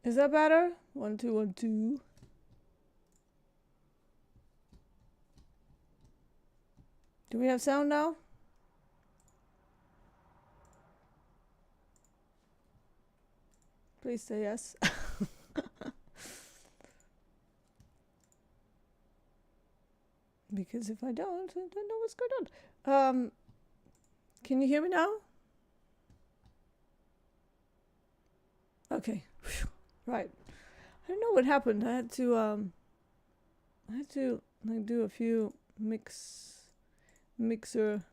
Is that better? 1 2 1 2. Do we have sound now? Please say yes. Because if I don't know what's going on. Can you hear me now? Okay. Whew. Right. I don't know what happened. I had to like do a few mixer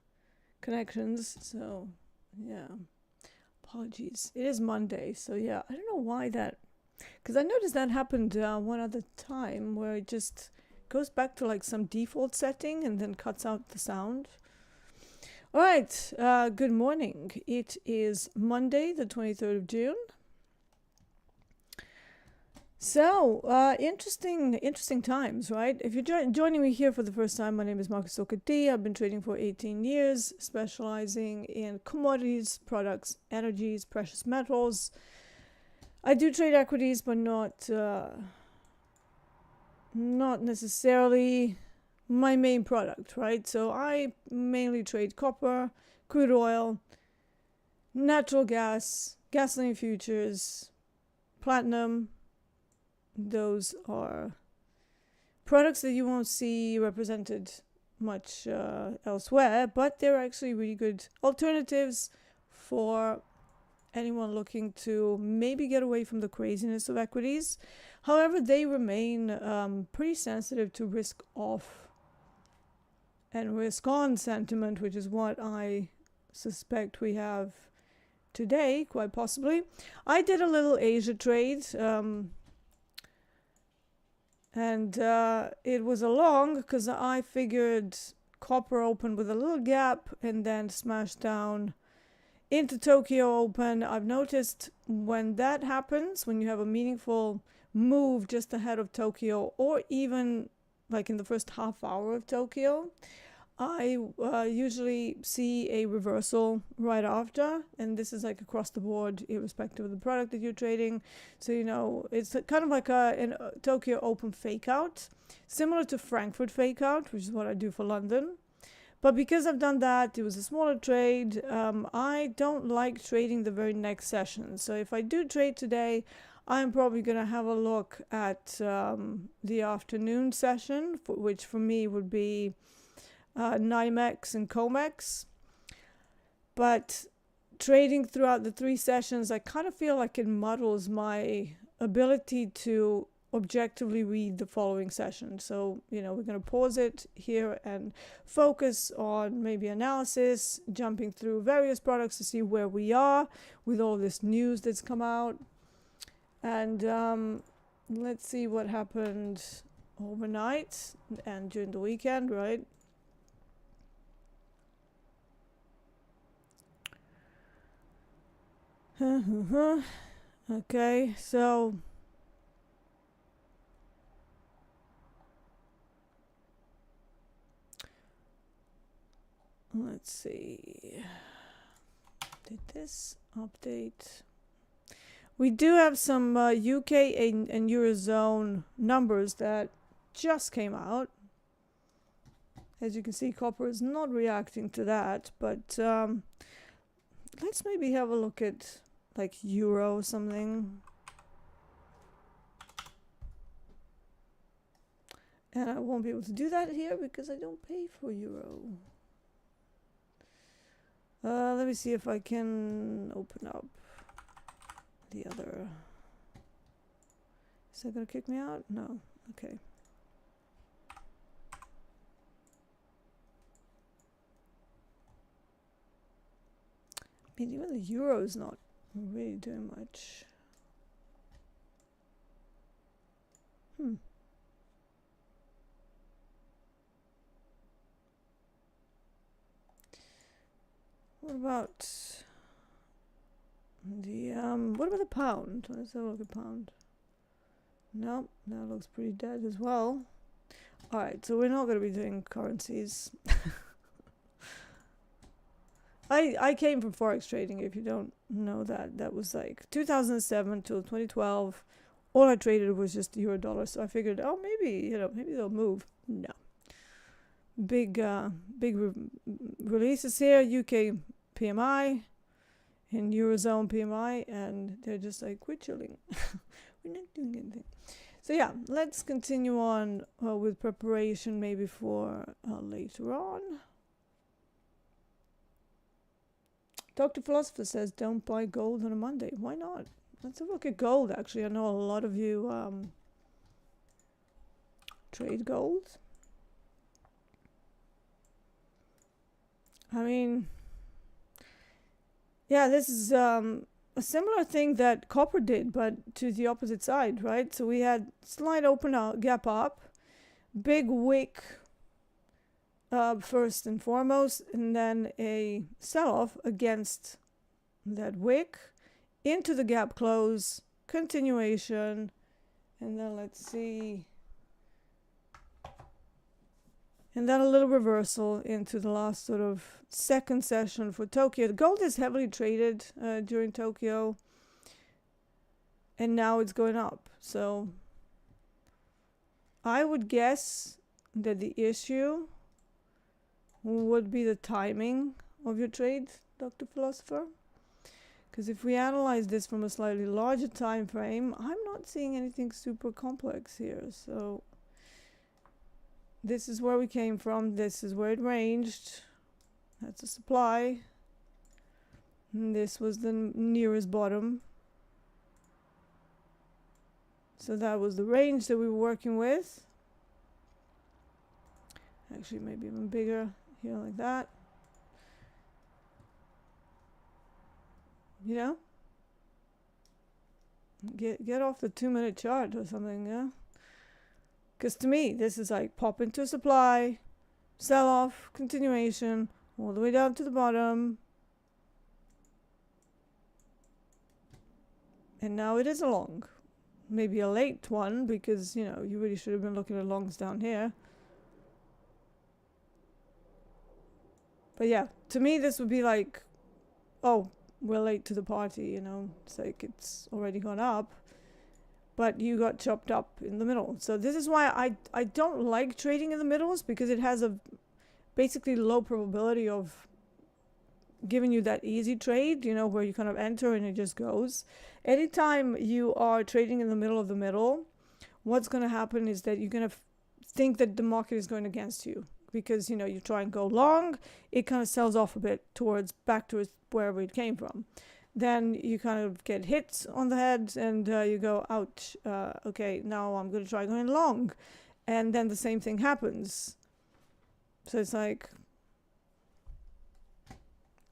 connections. So yeah. Apologies. It is Monday, so yeah. I don't know why that, because I noticed that happened one other time where it just goes back to like some default setting and then cuts out the sound. All right. Good morning. It is Monday, the 23rd of June. So, interesting times, right? If you're joining me here for the first time, my name is Marcus Okati. I've been trading for 18 years, specializing in commodities, products, energies, precious metals. I do trade equities, but not necessarily my main product, right? So I mainly trade copper, crude oil, natural gas, gasoline futures, platinum. Those are products that you won't see represented much elsewhere, but they're actually really good alternatives for anyone looking to maybe get away from the craziness of equities. However, they remain pretty sensitive to risk off and risk on sentiment, which is what I suspect we have today, quite possibly. I did a little Asia trade. And it was a long because I figured copper opened with a little gap and then smashed down into Tokyo Open. I've noticed when that happens, when you have a meaningful move just ahead of Tokyo, or even like in the first half hour of Tokyo, I usually see a reversal right after, and this is like across the board, irrespective of the product that you're trading. So, you know, it's kind of like a Tokyo Open fake out, similar to Frankfurt fake out, which is what I do for London. But because I've done that, it was a smaller trade. I don't like trading the very next session. So if I do trade today, I'm probably going to have a look at the afternoon session, which for me would be NYMEX and COMEX. But trading throughout the 3 sessions, I kind of feel like it muddles my ability to objectively read the following session. So, you know, we're going to pause it here and focus on maybe analysis, jumping through various products to see where we are with all this news that's come out. And let's see what happened overnight and during the weekend, right? Okay, so let's see. Did this update? We do have some UK and Eurozone numbers that just came out. As you can see, copper is not reacting to that, but let's maybe have a look at like euro or something. And I won't be able to do that here because I don't pay for euro. Let me see if I can open up the other. Is that gonna kick me out? No. Okay. I mean, even the euro is not really doing much. What about the pound? Let's have a look at pound. Nope, that looks pretty dead as well. Alright, so we're not going to be doing currencies. I came from forex trading, if you don't know that. That was like 2007 till 2012. all I traded was just euro dollar. So I figured, oh, maybe, maybe they'll move. No. Big releases here. UK PMI and Eurozone PMI, and they're just like, we're chilling. We're not doing anything. So yeah, let's continue on with preparation maybe for later on. Dr. Philosopher says, don't buy gold on a Monday. Why not? Let's have a look at gold, actually. I know a lot of you trade gold. I mean, yeah, this is a similar thing that copper did, but to the opposite side, right? So we had slight open out, gap up, big wick first and foremost, and then a sell-off against that wick into the gap close, continuation, and then let's see, and then a little reversal into the last sort of second session for Tokyo. The gold is heavily traded during Tokyo, and now it's going up. So I would guess that the issue would be the timing of your trade, Dr. Philosopher. Because if we analyze this from a slightly larger time frame, I'm not seeing anything super complex here. So this is where we came from. This is where it ranged. That's a supply. And this was the nearest bottom. So that was the range that we were working with. Actually, maybe even bigger here like that. You know? Get off the 2-minute chart or something, yeah? Because to me, this is like pop into supply, sell off, continuation, all the way down to the bottom. And now it is a long. Maybe a late one because, you really should have been looking at longs down here. But yeah, to me, this would be like, oh, we're late to the party, It's like it's already gone up. But you got chopped up in the middle. So this is why I don't like trading in the middles, because it has a basically low probability of giving you that easy trade, where you kind of enter and it just goes. Anytime you are trading in the middle of the middle, what's going to happen is that you're going to think that the market is going against you. Because, you try and go long, it kind of sells off a bit back towards wherever it came from. Then you kind of get hits on the head and you go, ouch, okay, now I'm going to try going long. And then the same thing happens. So it's like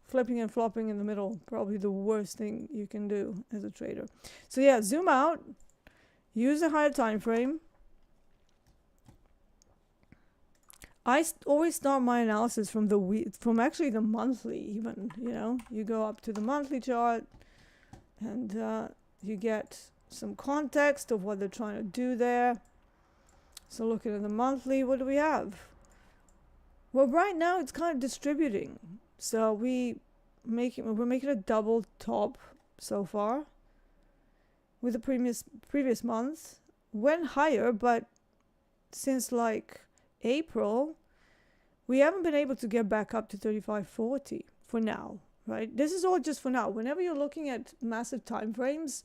flipping and flopping in the middle, probably the worst thing you can do as a trader. So yeah, zoom out, use a higher time frame. I always start my analysis from the week, from actually the monthly even, You go up to the monthly chart and you get some context of what they're trying to do there. So looking at the monthly, what do we have? Well, right now it's kind of distributing. So we're making a double top so far with the previous month. Went higher, but since like April, we haven't been able to get back up to 35.40 for now, right? This is all just for now. Whenever you're looking at massive time frames,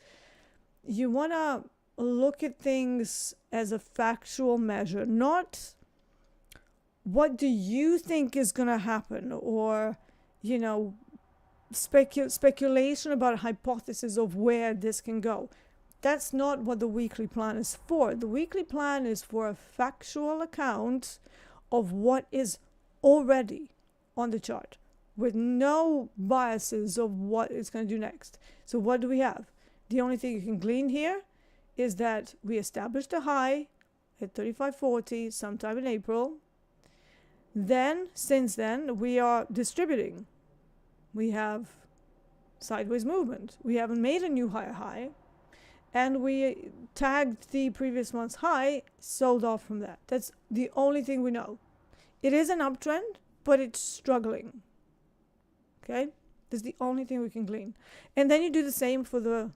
you want to look at things as a factual measure, not what do you think is going to happen, or speculation about a hypothesis of where this can go. That's not what the weekly plan is for. The weekly plan is for a factual account of what is already on the chart with no biases of what it's going to do next. So what do we have? The only thing you can glean here is that we established a high at 35.40 sometime in April. Then, since then, we are distributing. We have sideways movement. We haven't made a new higher high. And we tagged the previous month's high, sold off from that. That's the only thing we know. It is an uptrend, but it's struggling. Okay? That's the only thing we can glean. And then you do the same for the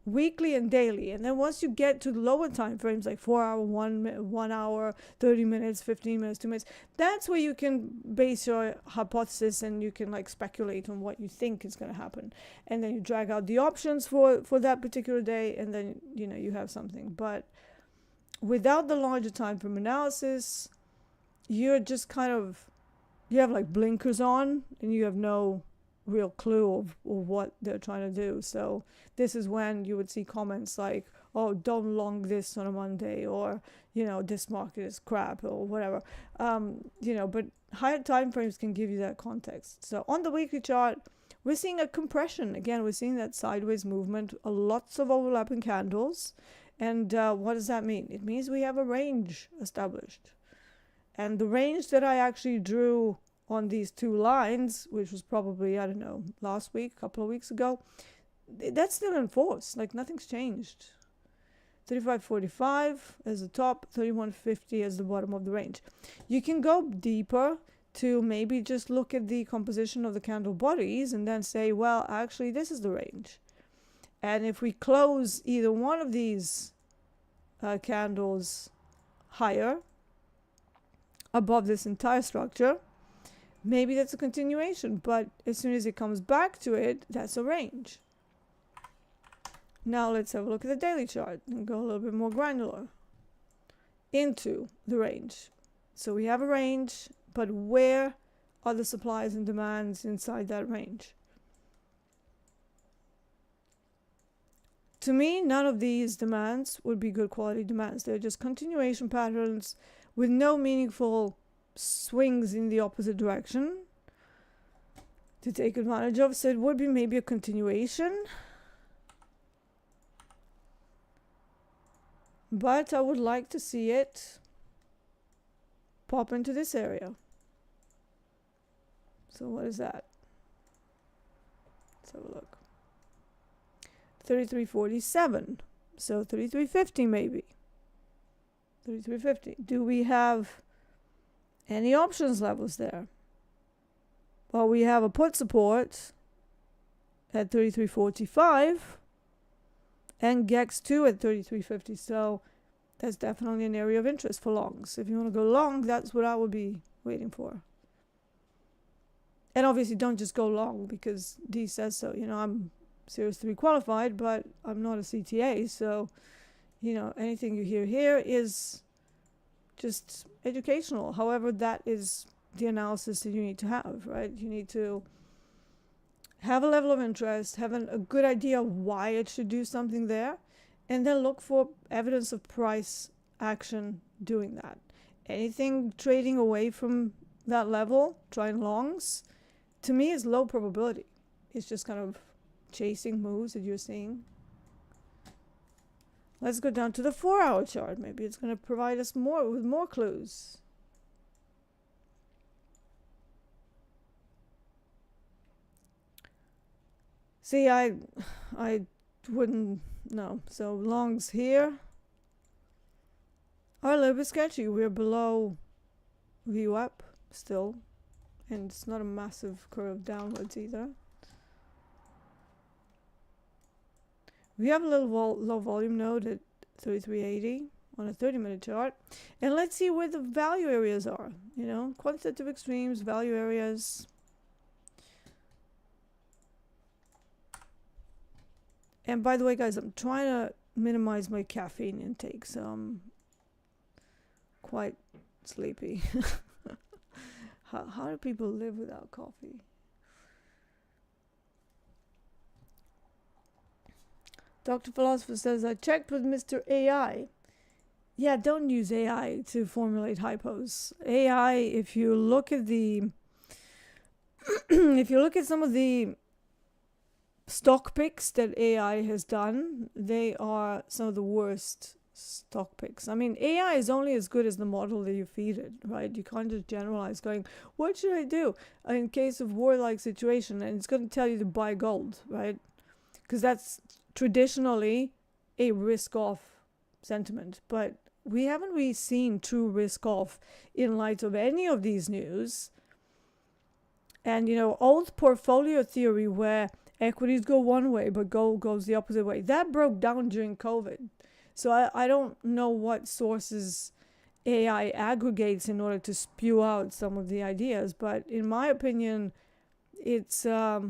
weekly and daily. And then once you get to lower time frames, like 4 hour, 1 hour, 30 minutes, 15 minutes, 2 minutes, that's where you can base your hypothesis, and you can like speculate on what you think is going to happen. And then you drag out the options for that particular day, and then, you know, you have something. But without the larger time frame analysis, you're just kind of, you have like blinkers on, and you have no real clue of what they're trying to do. So this is when you would see comments like, oh, don't long this on a Monday, or, you know, this market is crap, or whatever. You know, but higher time frames can give you that context. So on the weekly chart, we're seeing a compression. Again, we're seeing that sideways movement, lots of overlapping candles. And what does that mean? It means we have a range established. And the range that I actually drew on these two lines, which was probably, I don't know, last week, a couple of weeks ago, that's still in force. Like, nothing's changed. 35.45 as the top, 31.50 as the bottom of the range. You can go deeper to maybe just look at the composition of the candle bodies and then say, well, actually, this is the range. And if we close either one of these candles higher above this entire structure, maybe that's a continuation, but as soon as it comes back to it, that's a range. Now let's have a look at the daily chart and go a little bit more granular into the range. So we have a range, but where are the supplies and demands inside that range? To me, none of these demands would be good quality demands. They're just continuation patterns with no meaningful swings in the opposite direction to take advantage of. So it would be maybe a continuation, but I would like to see it pop into this area. So what is that? Let's have a look. 33.47. So 33.50 maybe. 33.50. Do we have any options levels there? Well, we have a put support at 33.45 and GEX2 at 33.50. So that's definitely an area of interest for longs. If you want to go long, that's what I would be waiting for. And obviously don't just go long because D says so. You know, I'm Series 3 qualified, but I'm not a CTA. So, you know, anything you hear here is just educational. However, that is the analysis that you need to have, right? You need to have a level of interest, have a good idea of why it should do something there, and then look for evidence of price action doing that. Anything trading away from that level, trying longs, to me is low probability. It's just kind of chasing moves that you're seeing. Let's go down to the 4-hour chart. Maybe it's going to provide us with more clues. See, I wouldn't know. So longs here are a little bit sketchy. We're below VWAP still, and it's not a massive curve downwards either. We have a little low volume node at 33.80 on a 30-minute chart. And let's see where the value areas are. You know, quantitative extremes, value areas. And by the way, guys, I'm trying to minimize my caffeine intake, so I'm quite sleepy. How do people live without coffee? Dr. Philosopher says, I checked with Mr. AI. Yeah, don't use AI to formulate hypos. AI, if you look at the if you look at some of the stock picks that AI has done, they are some of the worst stock picks. I mean, AI is only as good as the model that you feed it, right? You can't just generalize going, what should I do in case of war-like situation? And it's going to tell you to buy gold, right? Because that's traditionally a risk-off sentiment. But we haven't really seen true risk-off in light of any of these news. And, you know, old portfolio theory where equities go one way, but gold goes the opposite way. That broke down during COVID. So I don't know what sources AI aggregates in order to spew out some of the ideas, but in my opinion, it's not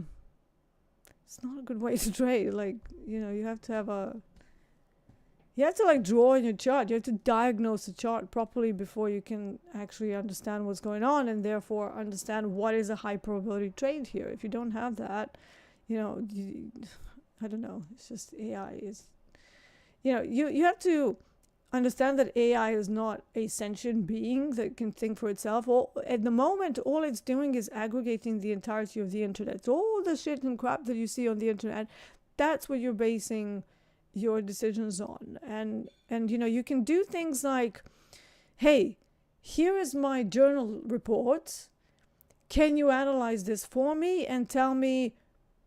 a good way to trade. Like, you have to like draw in your chart. You have to diagnose the chart properly before you can actually understand what's going on, and therefore understand what is a high probability trade here. If you don't have that, I don't know. It's just AI is, you have to understand that AI is not a sentient being that can think for itself. At the moment, all it's doing is aggregating the entirety of the internet. So all the shit and crap that you see on the internet, that's what you're basing your decisions on. And you can do things like, hey, here is my journal report. Can you analyze this for me and tell me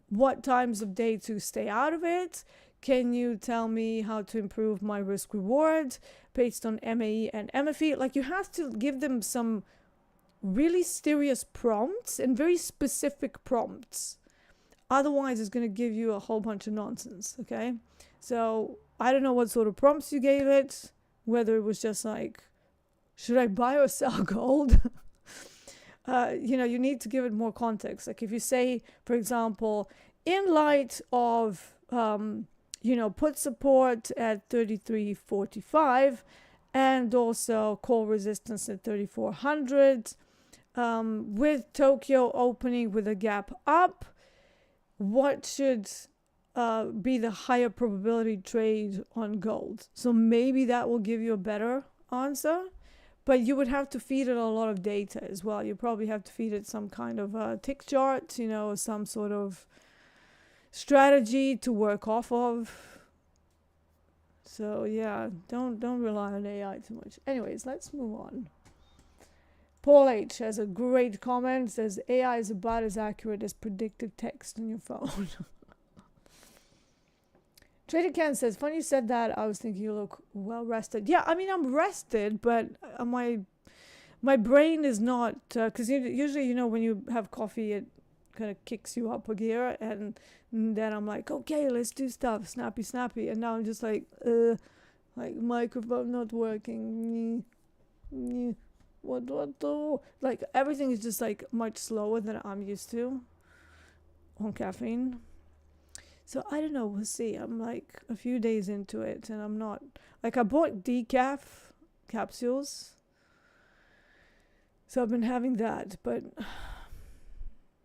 what times of day to stay out of it? Can you tell me how to improve my risk reward based on MAE and MFE? Like, you have to give them some really serious prompts and very specific prompts. Otherwise, it's going to give you a whole bunch of nonsense, okay? So I don't know what sort of prompts you gave it, whether it was just like, should I buy or sell gold? You need to give it more context. Like, if you say, for example, in light of put support at 33.45 and also call resistance at 3400, with Tokyo opening with a gap up, what should be the higher probability trade on gold? So maybe that will give you a better answer, but you would have to feed it a lot of data as well. You probably have to feed it some kind of tick chart, some sort of strategy to work off of. So yeah, don't rely on AI too much. Anyways, let's move on. Paul H has a great comment. Says AI is about as accurate as predictive text on your phone. Trader Ken says, funny you said that. I was thinking you look well rested. Yeah, I mean, I'm rested, but my brain is not, because usually, when you have coffee, it kind of kicks you up a gear, and then I'm like, okay, let's do stuff, snappy, and now I'm just like microphone not working, what do? Like, everything is just like much slower than I'm used to on caffeine. So I don't know, we'll see. I'm like a few days into it, and I'm not, like, I bought decaf capsules, so I've been having that, but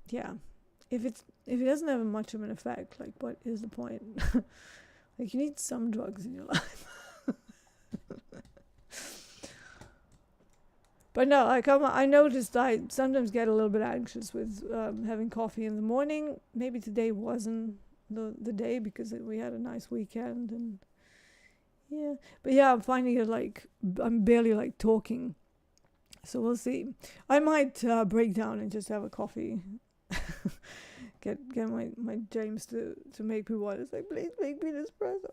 yeah, if it doesn't have much of an effect, like, what is the point? Like, you need some drugs in your life. But no, like, I noticed I sometimes get a little bit anxious with having coffee in the morning. Maybe today wasn't the day because we had a nice weekend, and yeah. But yeah, I'm finding it like I'm barely like talking. So we'll see. I might break down and just have a coffee. get my James to make me one. It's like, please make me an espresso.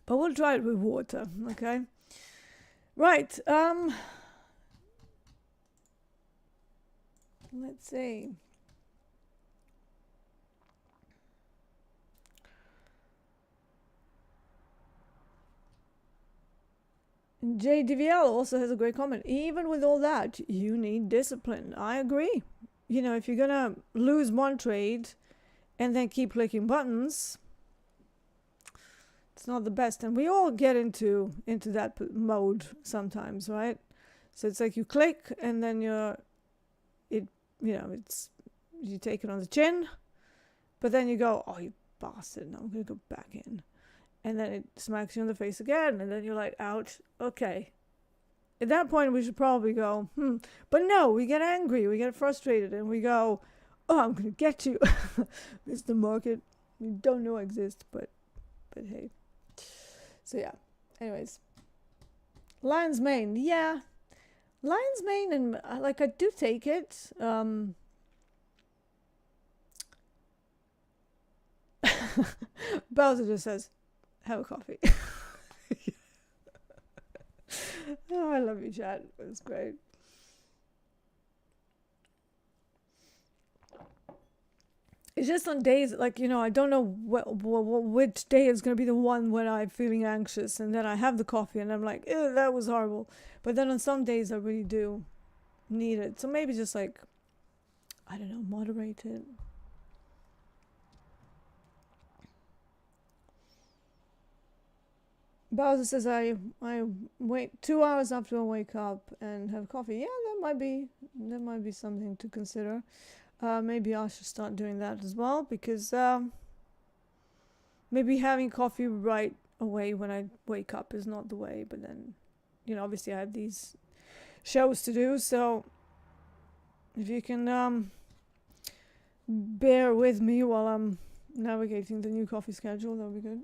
But we'll try it with water, okay? Right. Let's see. JDVL also has a great comment. Even with all that, you need discipline. I agree. If you're gonna lose one trade and then keep clicking buttons, it's not the best. And we all get into that mode sometimes, right? So it's like you click and then you take it on the chin, but then you go, oh, you bastard, now I'm gonna go back in. And then it smacks you in the face again, and then you're like, ouch, okay. At that point, we should probably go, But no, we get angry, we get frustrated, and we go, oh, I'm going to get you. Mr. Market, you don't know I exist, but hey. So yeah, anyways. Lion's Mane, yeah. Lion's Mane, and I do take it. Bowser just says, have a coffee. Oh, I love you, chat. It was great. It's just on days like, you know, I don't know which day is going to be the one when I'm feeling anxious, and then I have the coffee and I'm like, ew, that was horrible. But then on some days I really do need it. So maybe just like, I don't know, moderate it. Bowser says I wait 2 hours after I wake up and have coffee. Yeah, that might be something to consider. Maybe I should start doing that as well, because maybe having coffee right away when I wake up is not the way. But then, you know, obviously I have these shows to do, so if you can bear with me while I'm navigating the new coffee schedule, that would be good.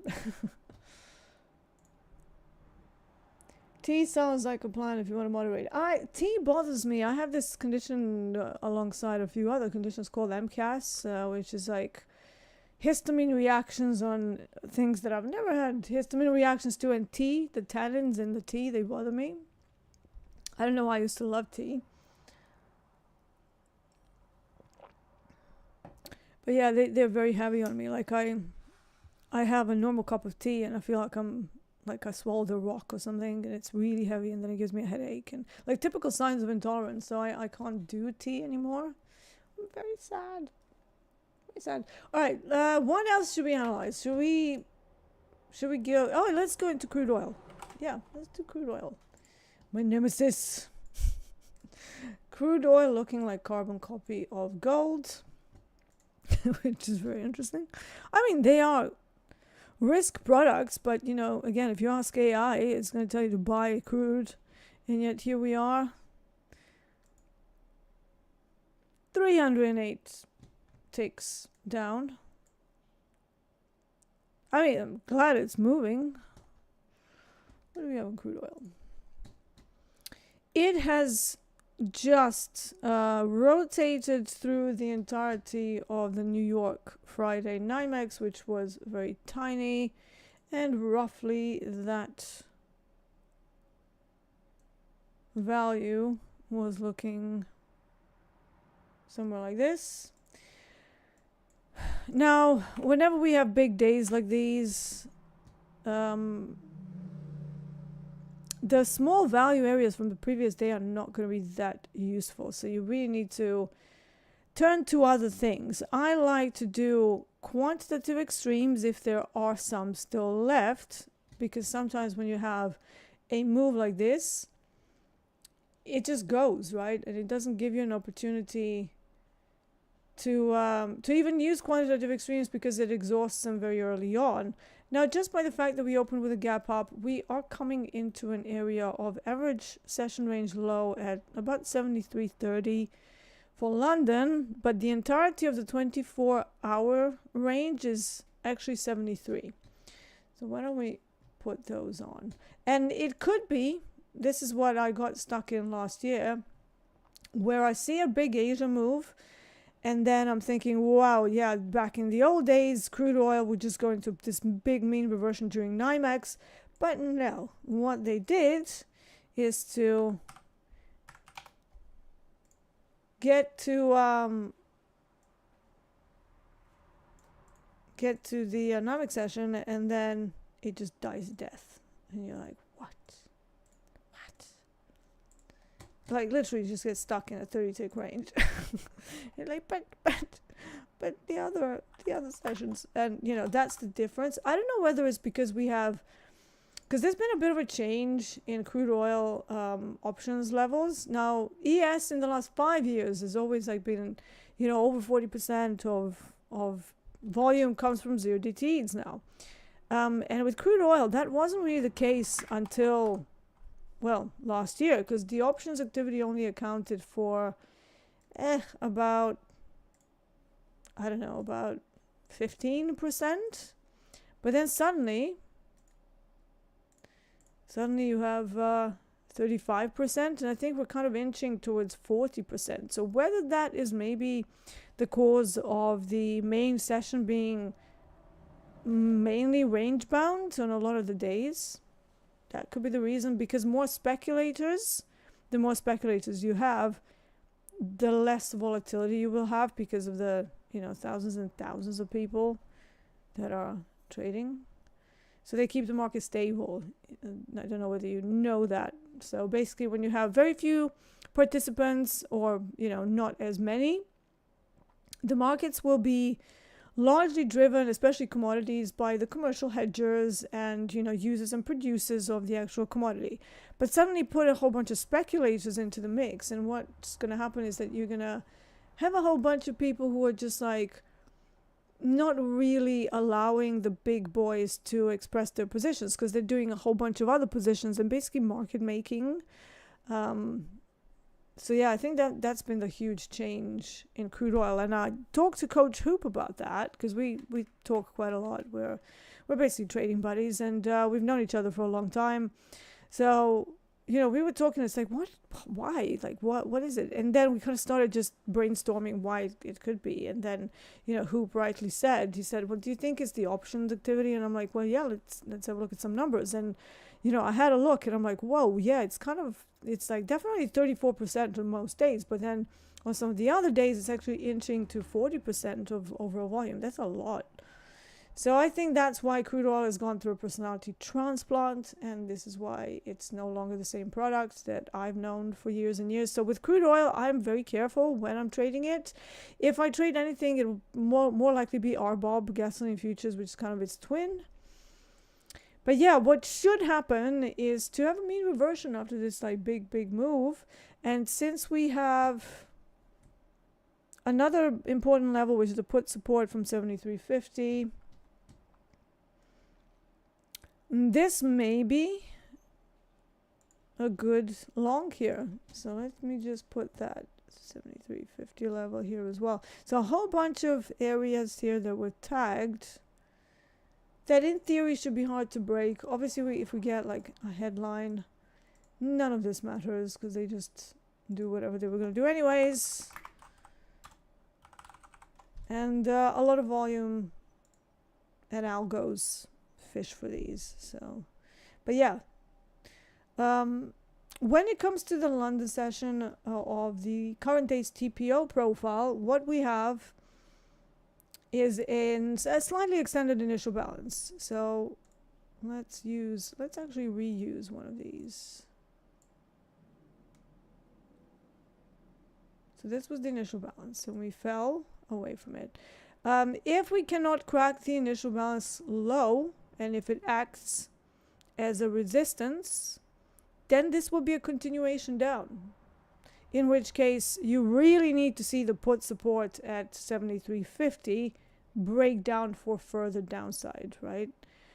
Tea sounds like a plan if you want to moderate. Tea bothers me. I have this condition alongside a few other conditions called MCAS, which is like histamine reactions on things that I've never had histamine reactions to. And tea, the tannins in the tea, they bother me. I don't know why I used to love tea. But yeah, they're very heavy on me. Like I have a normal cup of tea and I feel like I swallowed a rock or something, and it's really heavy, and then it gives me a headache, and like typical signs of intolerance. So I can't do tea anymore. I'm very sad. Very sad. All right, what else should we analyze? Should we go? Oh, let's go into crude oil. Yeah, let's do crude oil. My nemesis. Crude oil looking like carbon copy of gold, which is very interesting. I mean, they are risk products, but you know, again, if you ask AI, it's going to tell you to buy crude, and yet here we are, 308 ticks down. I mean, I'm glad it's moving. What do we have on crude oil? It has just rotated through the entirety of the New York Friday NYMEX, which was very tiny, and roughly that value was looking somewhere like this. Now, whenever we have big days like these, the small value areas from the previous day are not going to be that useful. So you really need to turn to other things. I like to do quantitative extremes if there are some still left, because sometimes when you have a move like this, it just goes, right? And it doesn't give you an opportunity to even use quantitative extremes, because it exhausts them very early on. Now, just by the fact that we opened with a gap up, we are coming into an area of average session range low at about 73.30 for London, but the entirety of the 24-hour range is actually 73. So why don't we put those on? And it could be, this is what I got stuck in last year, where I see a big Asia move, and then I'm thinking, wow, yeah, back in the old days, crude oil would just go into this big mean reversion during NYMEX. But no, what they did is to get to the NYMEX session, and then it just dies a death. And you're like, what? Like literally just get stuck in a 30-tick range. You're like, but the other sessions, and you know, that's the difference. I don't know whether it's because there's been a bit of a change in crude oil options levels. Now, ES in the last 5 years has always like been, you know, over 40% of volume comes from 0DTEs now. And with crude oil, that wasn't really the case until, well, last year, because the options activity only accounted for about 15%. But then suddenly you have 35%, and I think we're kind of inching towards 40%. So whether that is maybe the cause of the main session being mainly range bound on a lot of the days, that could be the reason, because the more speculators you have, the less volatility you will have because of the thousands and thousands of people that are trading. So they keep the market stable. I don't know whether you know that. So basically, when you have very few participants, or not as many, the markets will be largely driven, especially commodities, by the commercial hedgers and users and producers of the actual commodity. But suddenly put a whole bunch of speculators into the mix, and what's going to happen is that you're going to have a whole bunch of people who are just like not really allowing the big boys to express their positions, because they're doing a whole bunch of other positions and basically market making. So yeah, I think that's been the huge change in crude oil. And I talked to Coach Hoop about that, because we talk quite a lot. We're basically trading buddies, and we've known each other for a long time. So we were talking. It's like, why? Like, what is it? And then we kind of started just brainstorming why it could be. And then Hoop rightly said, he said, well, do you think it's the options activity? And I'm like, well, yeah, let's have a look at some numbers. And I had a look, and I'm like, whoa, yeah, it's like definitely 34% on most days, but then on some of the other days it's actually inching to 40% of overall volume. That's a lot. So I think that's why crude oil has gone through a personality transplant, and this is why it's no longer the same product that I've known for years and years. So with crude oil, I'm very careful when I'm trading it. If I trade anything, it will more likely be RBOB, gasoline futures, which is kind of its twin. But yeah, what should happen is to have a mean reversion after this like big move. And since we have another important level, which is the put support from 73.50, this may be a good long here. So let me just put that 73.50 level here as well. So a whole bunch of areas here that were tagged that in theory should be hard to break. Obviously, if we get like a headline, none of this matters, because they just do whatever they were going to do anyways. And a lot of volume and algos fish for these. So, but yeah, when it comes to the London session of the current day's TPO profile, what we have is in a slightly extended initial balance. So let's actually reuse one of these. So this was the initial balance, and we fell away from it. If we cannot crack the initial balance low, and if it acts as a resistance, then this will be a continuation down. In which case, you really need to see the put support at 73.50 break down for further downside, right?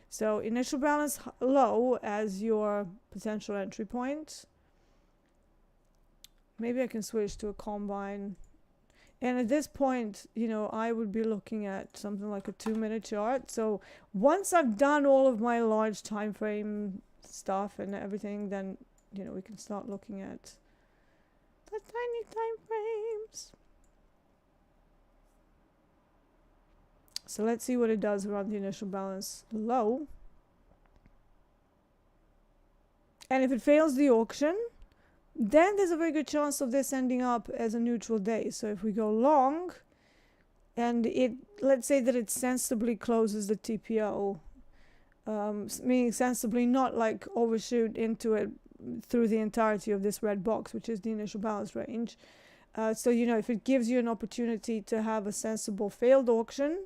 So initial balance low as your potential entry point. Maybe I can switch to a combine. And at this point, I would be looking at something like a 2-minute chart. So once I've done all of my large time frame stuff and everything, then, we can start looking at the tiny time frames. So let's see what it does around the initial balance low. And if it fails the auction, then there's a very good chance of this ending up as a neutral day. So if we go long, and let's say that it sensibly closes the TPO, meaning sensibly, not like overshoot into it through the entirety of this red box, which is the initial balance range. So, if it gives you an opportunity to have a sensible failed auction,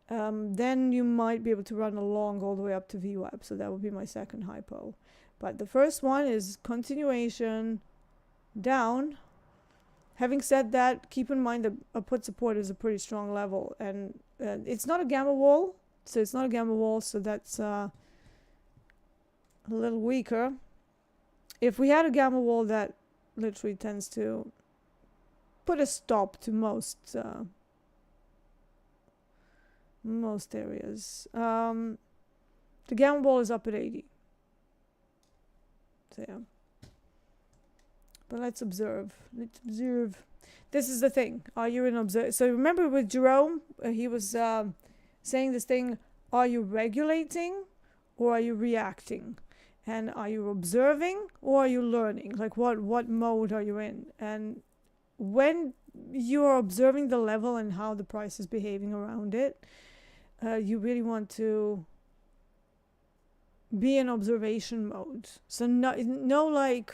then you might be able to run a long all the way up to VWAP. So that would be my second hypo. But the first one is continuation down. Having said that, keep in mind that a put support is a pretty strong level, and it's not a gamma wall. So it's not a gamma wall, so that's a little weaker. If we had a gamma wall, that literally tends to put a stop to most areas. The gamma wall is up at 80. So yeah. But let's observe. This is the thing. Are you an observer? So remember with Jerome, he was saying this thing, are you regulating or are you reacting? And are you observing or are you learning? Like what mode are you in? And when you're observing the level and how the price is behaving around it, you really want to be in observation mode. So no like,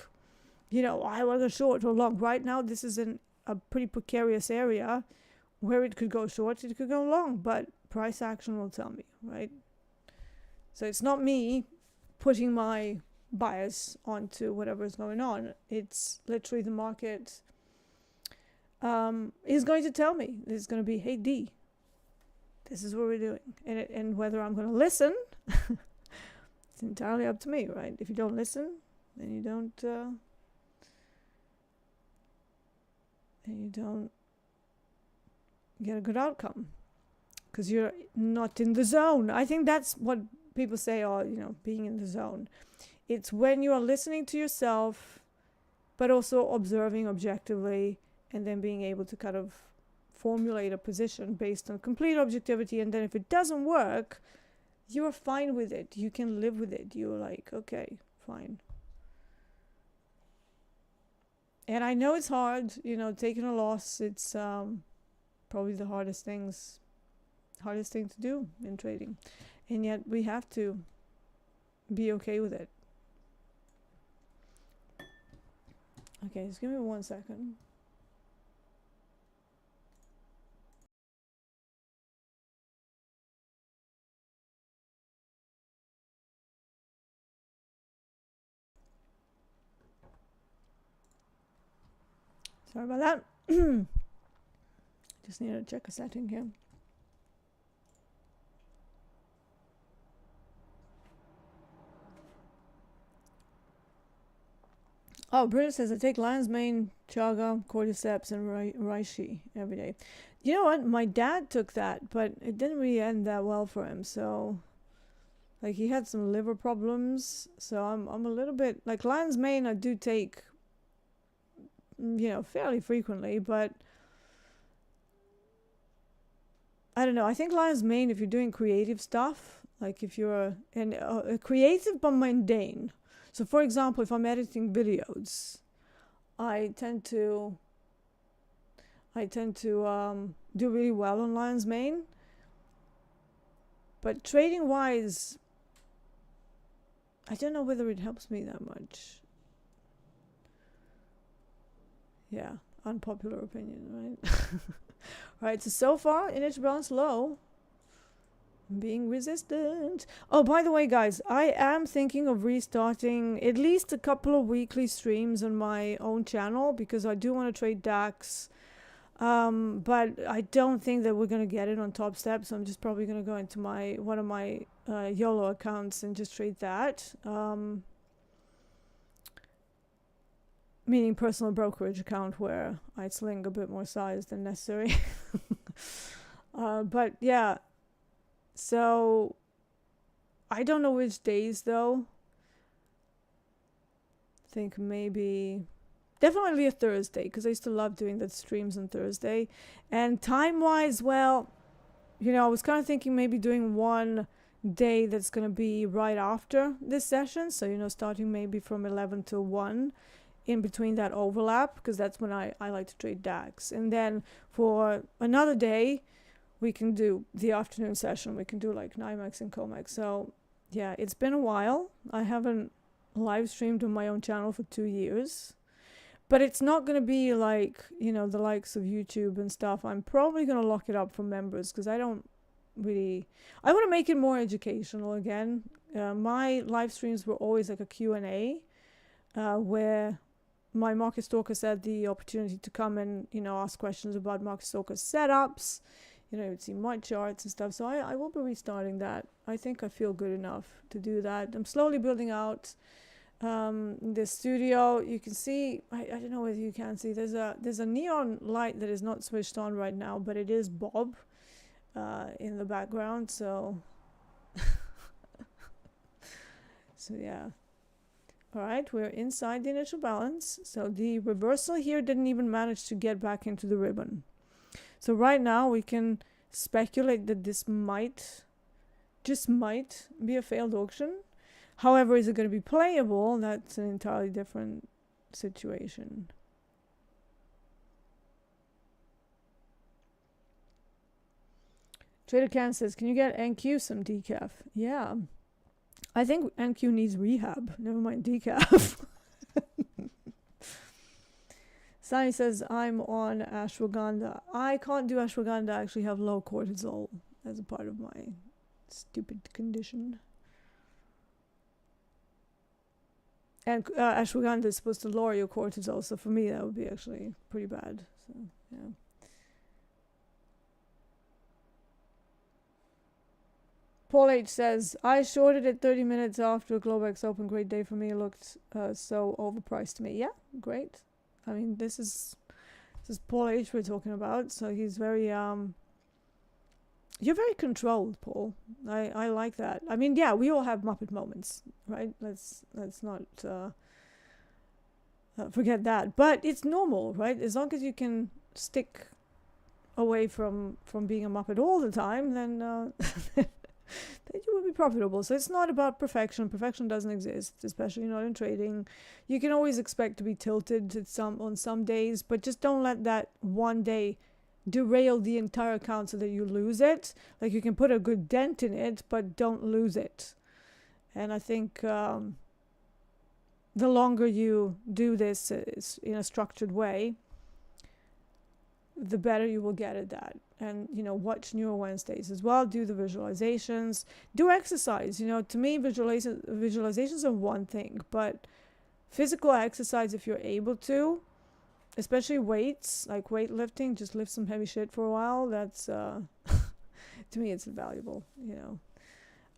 you know, I want to short or long. Right now, this is in a pretty precarious area where it could go short, it could go long, but price action will tell me, right? So it's not me putting my bias onto whatever is going on. It's literally the market is going to tell me. It's going to be, hey D, this is what we're doing, and whether I'm going to listen, it's entirely up to me, right? If you don't listen, then you don't get a good outcome because you're not in the zone. I think that's what people say, oh, you know, being in the zone. It's when you are listening to yourself, but also observing objectively, and then being able to kind of formulate a position based on complete objectivity. And then if it doesn't work, you are fine with it. You can live with it. You're like, okay, fine. And I know it's hard, you know, taking a loss. It's probably the hardest thing to do in trading. And yet we have to be okay with it. Okay, just give me 1 second. Sorry about that. Just need to check a setting here. Oh, Britta says I take lion's mane, chaga, cordyceps, and reishi every day. You know what? My dad took that, but it didn't really end that well for him. So, like, he had some liver problems. So I'm a little bit like lion's mane. I do take, you know, fairly frequently, but I don't know. I think lion's mane, if you're doing creative stuff, like if you're a creative but mundane. So, for example, if I'm editing videos, I tend to do really well on lion's mane. But trading wise, I don't know whether it helps me that much. Yeah, unpopular opinion, right? Right, so far, initial balance low. Being resistant. Oh, by the way, guys, I am thinking of restarting at least a couple of weekly streams on my own channel because I do want to trade DAX. But I don't think that we're going to get it on Topstep, so I'm just probably going to go into one of my YOLO accounts and just trade that. Meaning personal brokerage account where I sling a bit more size than necessary. But yeah. So, I don't know which days though. I think maybe, definitely a Thursday, because I used to love doing the streams on Thursday. And time-wise, well, you know, I was kind of thinking maybe doing one day that's going to be right after this session. So, you know, starting maybe from 11 to 1 in between that overlap, because that's when I like to trade DAX. And then for another day, we can do the afternoon session. We can do like NYMEX and COMEX. So yeah, it's been a while. I haven't live streamed on my own channel for 2 years, but it's not going to be like, you know, the likes of YouTube and stuff. I'm probably going to lock it up for members because I want to make it more educational again. My live streams were always like a Q&A where my market stalkers had the opportunity to come and, you know, ask questions about market stalker setups. You know, you would see my charts and stuff. So I will be restarting that. I think I feel good enough to do that. I'm slowly building out the studio. You can see, I don't know whether you can see, there's a neon light that is not switched on right now, but it is Bob in the background. So, so yeah. All right, we're inside the initial balance. So the reversal here didn't even manage to get back into the ribbon. So right now we can speculate that this just might be a failed auction. However, is it going to be playable? That's an entirely different situation. Trader Can says, can you get NQ some decaf? Yeah. I think NQ needs rehab. Never mind decaf. Sunny says, I'm on ashwagandha. I can't do ashwagandha. I actually have low cortisol as a part of my stupid condition. And ashwagandha is supposed to lower your cortisol. So for me, that would be actually pretty bad. So, yeah. Paul H says, I shorted it 30 minutes after Globex Open. Great day for me. It looked so overpriced to me. Yeah, great. I mean, this is Paul H we're talking about. So he's very, you're very controlled, Paul. I like that. I mean, yeah, we all have Muppet moments, right? Let's not forget that. But it's normal, right? As long as you can stick away from being a Muppet all the time, then then you will be profitable. So it's not about perfection. Perfection doesn't exist, especially not in trading. You can always expect to be tilted on some days, but just don't let that one day derail the entire account so that you lose it. Like, you can put a good dent in it, but don't lose it. And I think the longer you do this in a structured way, the better you will get at that. And, watch Neuro Wednesdays as well. Do the visualizations. Do exercise. To me, visualizations are one thing. But physical exercise, if you're able to, especially weights, like weightlifting, just lift some heavy shit for a while. That's, to me, it's valuable,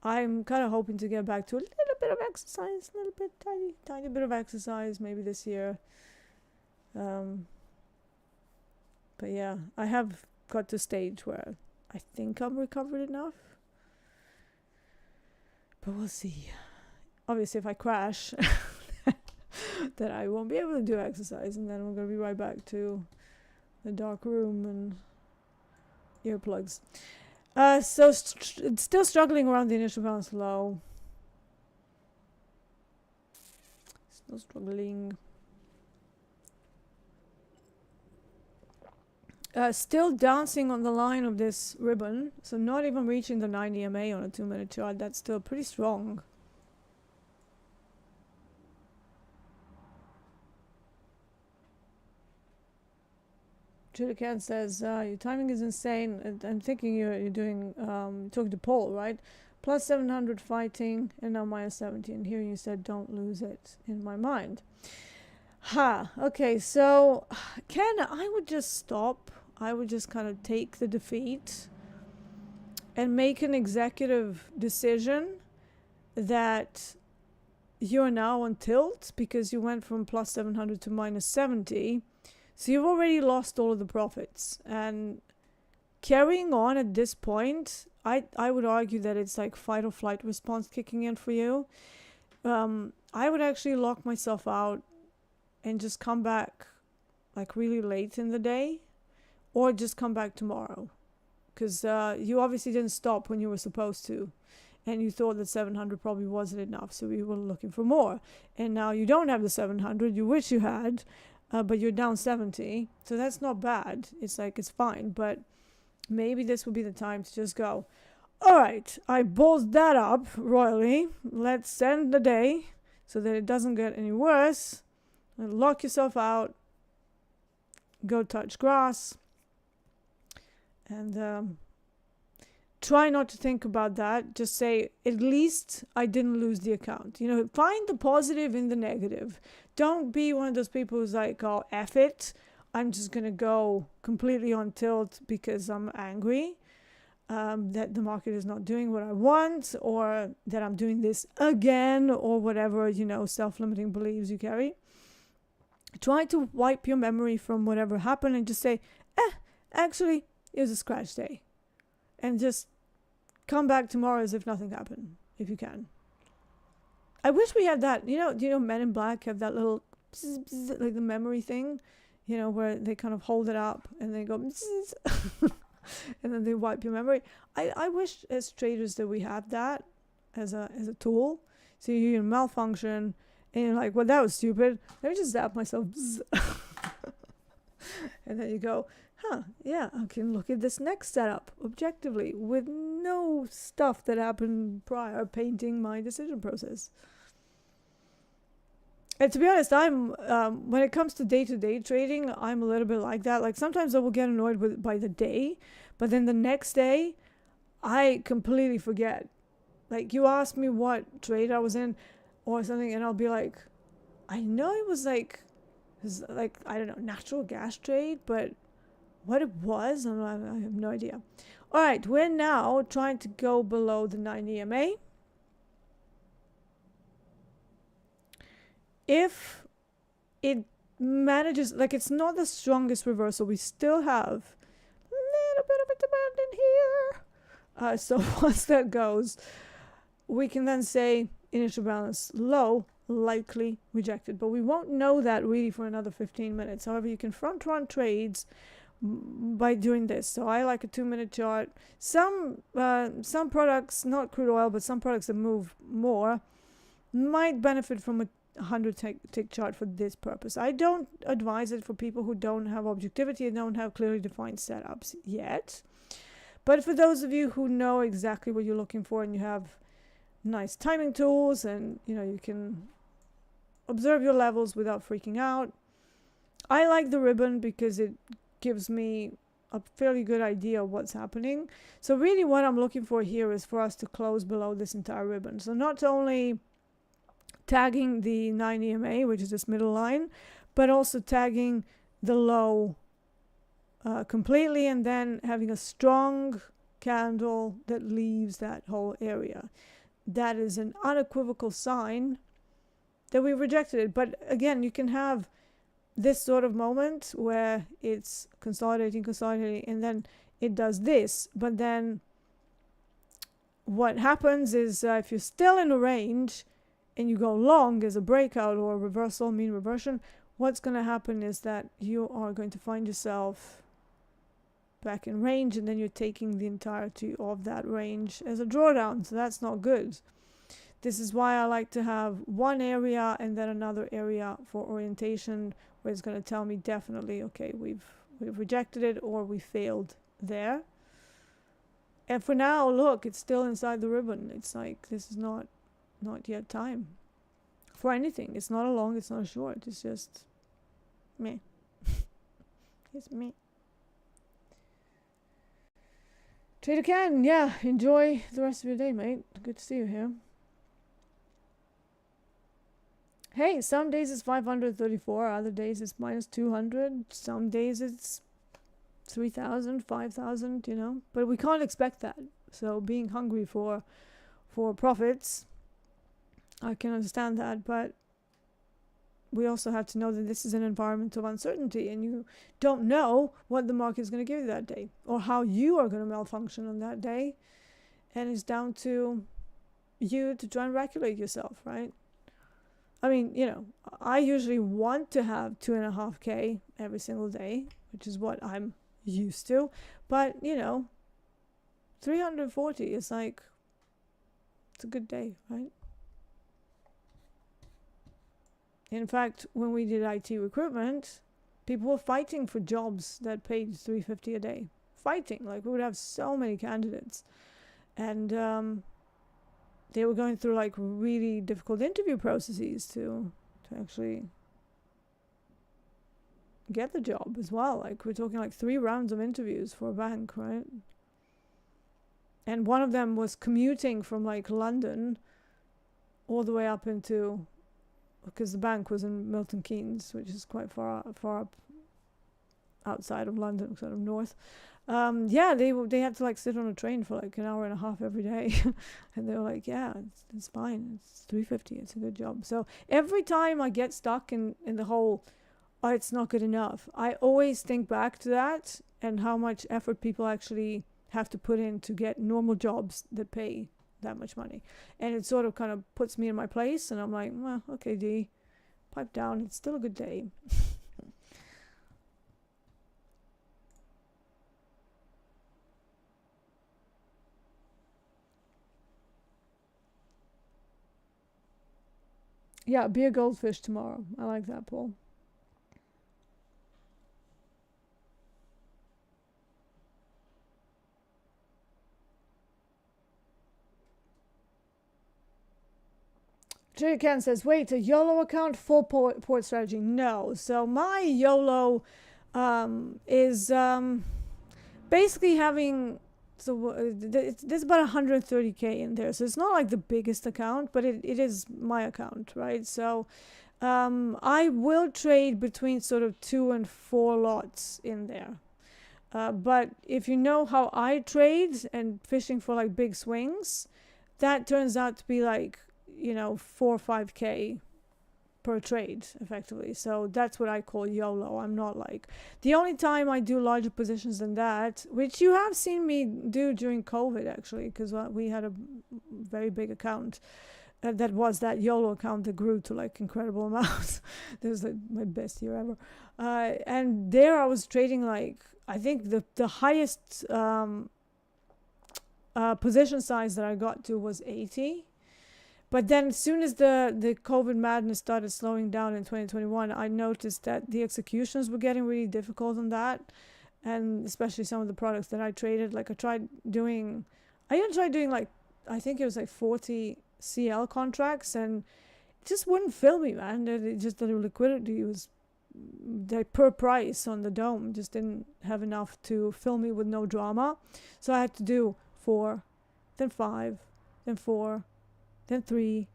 I'm kind of hoping to get back to a little bit of exercise. A little bit, tiny bit of exercise maybe this year. But yeah, I have got to a stage where I think I'm recovered enough. But we'll see. Obviously, if I crash, then I won't be able to do exercise. And then we're going to be right back to the dark room and earplugs. So still struggling around the initial balance low. Still struggling. Still dancing on the line of this ribbon, so not even reaching the 90 MA on a 2-minute chart. That's still pretty strong. Julican says, your timing is insane. I'm thinking you're doing, talking to Paul, right? Plus 700 fighting and now minus 70. And here you said, don't lose it in my mind. Okay, so Ken, I would just stop. I would just kind of take the defeat and make an executive decision that you're now on tilt because you went from plus 700 to minus 70. So you've already lost all of the profits. And carrying on at this point, I would argue that it's like fight or flight response kicking in for you. I would actually lock myself out and just come back like really late in the day, or just come back tomorrow, because you obviously didn't stop when you were supposed to, and you thought that 700 probably wasn't enough, so you were looking for more, and now you don't have the 700 you wish you had, but you're down 70, so that's not bad. It's like, it's fine, but maybe this would be the time to just go, all right, I ballsed that up royally, let's end the day so that it doesn't get any worse. Lock yourself out, go touch grass, and try not to think about that. Just say, at least I didn't lose the account. Find the positive in the negative. Don't be one of those people who's like, oh, F it, I'm just going to go completely on tilt because I'm angry that the market is not doing what I want, or that I'm doing this again, or whatever, self-limiting beliefs you carry. Try to wipe your memory from whatever happened and just say, actually, it was a scratch day. And just come back tomorrow as if nothing happened, if you can. I wish we had that. Men in Black have that little, bzz, bzz, like the memory thing, where they kind of hold it up and they go, bzz, and then they wipe your memory. I wish as traders that we have that as a tool. So you malfunction, and you're like, well, that was stupid. Let me just zap myself. And then you go, yeah, I can look at this next setup objectively with no stuff that happened prior painting my decision process. And to be honest, I'm when it comes to day-to-day trading, I'm a little bit like that. Like sometimes I will get annoyed with by the day, but then the next day, I completely forget. Like you ask me what trade I was in, or something, and I'll be like, I know it was like I don't know, natural gas trade, but what it was, I have no idea. All right, we're now trying to go below the 9 EMA. If it manages, like it's not the strongest reversal, we still have a little bit of a demand in here. So once that goes, we can then say initial balance low, likely rejected, but we won't know that really for another 15 minutes. However, you can front run trades by doing this. So I like a 2-minute chart. Some products, not crude oil, but some products that move more might benefit from a 100 tick chart for this purpose. I don't advise it for people who don't have objectivity and don't have clearly defined setups yet. But for those of you who know exactly what you're looking for and you have nice timing tools and you can observe your levels without freaking out, I like the ribbon because it gives me a fairly good idea of what's happening. So really what I'm looking for here is for us to close below this entire ribbon. So not only tagging the 9 EMA, which is this middle line, but also tagging the low completely, and then having a strong candle that leaves that whole area. That is an unequivocal sign that we rejected it. But again, you can have this sort of moment where it's consolidating, and then it does this. But then what happens is if you're still in a range and you go long as a breakout or a reversal, mean reversion, what's going to happen is that you are going to find yourself back in range, and then you're taking the entirety of that range as a drawdown. So that's not good. This is why I like to have one area and then another area for orientation, where it's going to tell me definitely, okay, we've rejected it or we failed there. And for now, look, it's still inside the ribbon. It's like this is not yet time for anything. It's not a long, it's not a short. It's just meh. It's meh. Trader Ken, yeah, enjoy the rest of your day, mate. Good to see you here. Hey, some days it's 534, other days it's minus 200, some days it's 3,000, 5,000, but we can't expect that. So being hungry for profits, I can understand that, but we also have to know that this is an environment of uncertainty, and you don't know what the market is going to give you that day or how you are going to malfunction on that day. And it's down to you to try and regulate yourself, right? I mean, I usually want to have 2.5K every single day, which is what I'm used to. But, 340 is like, it's a good day, right? In fact, when we did IT recruitment, people were fighting for jobs that paid $350 a day. Fighting, like we would have so many candidates, and they were going through like really difficult interview processes to actually get the job as well. Like we're talking like 3 rounds of interviews for a bank, right? And one of them was commuting from like London all the way up into, because the bank was in Milton Keynes, which is quite far up outside of London, sort of north. They had to like sit on a train for like an hour and a half every day, and they were like, yeah, it's fine, it's 350, it's a good job. So every time I get stuck in the whole, oh, it's not good enough, I always think back to that and how much effort people actually have to put in to get normal jobs that pay that much money. And it sort of kind of puts me in my place, and I'm like, well, okay, D, pipe down, it's still a good day. Yeah, be a goldfish tomorrow. I like that, Paul. Trader Ken says, wait, a YOLO account, full port strategy? No. So my YOLO is basically having, so there's about 130K in there. So it's not like the biggest account, but it is my account, right? So I will trade between sort of 2 and 4 lots in there. But if you know how I trade and fishing for like big swings, that turns out to be like, 4 or 5K per trade effectively. So that's what I call YOLO. I'm not like, the only time I do larger positions than that, which you have seen me do during COVID actually, because we had a very big account. That was that YOLO account that grew to like incredible amounts. That was like my best year ever. And there I was trading like, I think the highest position size that I got to was 80. But then as soon as the COVID madness started slowing down in 2021, I noticed that the executions were getting really difficult on that. And especially some of the products that I traded, like I even tried doing like, I think it was like 40 CL contracts, and it just wouldn't fill me, man. The liquidity was like per price on the dome just didn't have enough to fill me with no drama. So I had to do 4, then 5, then 4, then 3,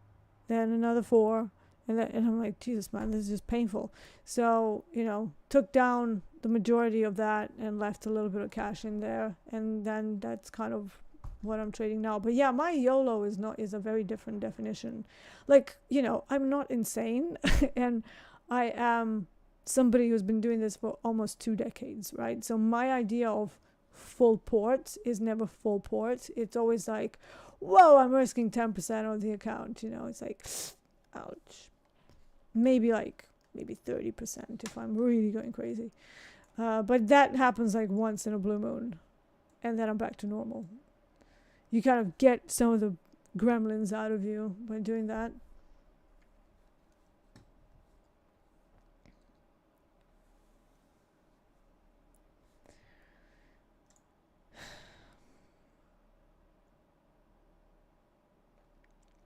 then another 4, and I'm like, Jesus, man, this is just painful. So took down the majority of that and left a little bit of cash in there, and then that's kind of what I'm trading now. But yeah, my YOLO is a very different definition. Like, I'm not insane and I am somebody who's been doing this for almost 2 decades, right? So my idea of full port is never full port. It's always like, whoa, I'm risking 10% on the account. It's like, ouch. Maybe 30% if I'm really going crazy. But that happens like once in a blue moon, and then I'm back to normal. You kind of get some of the gremlins out of you by doing that.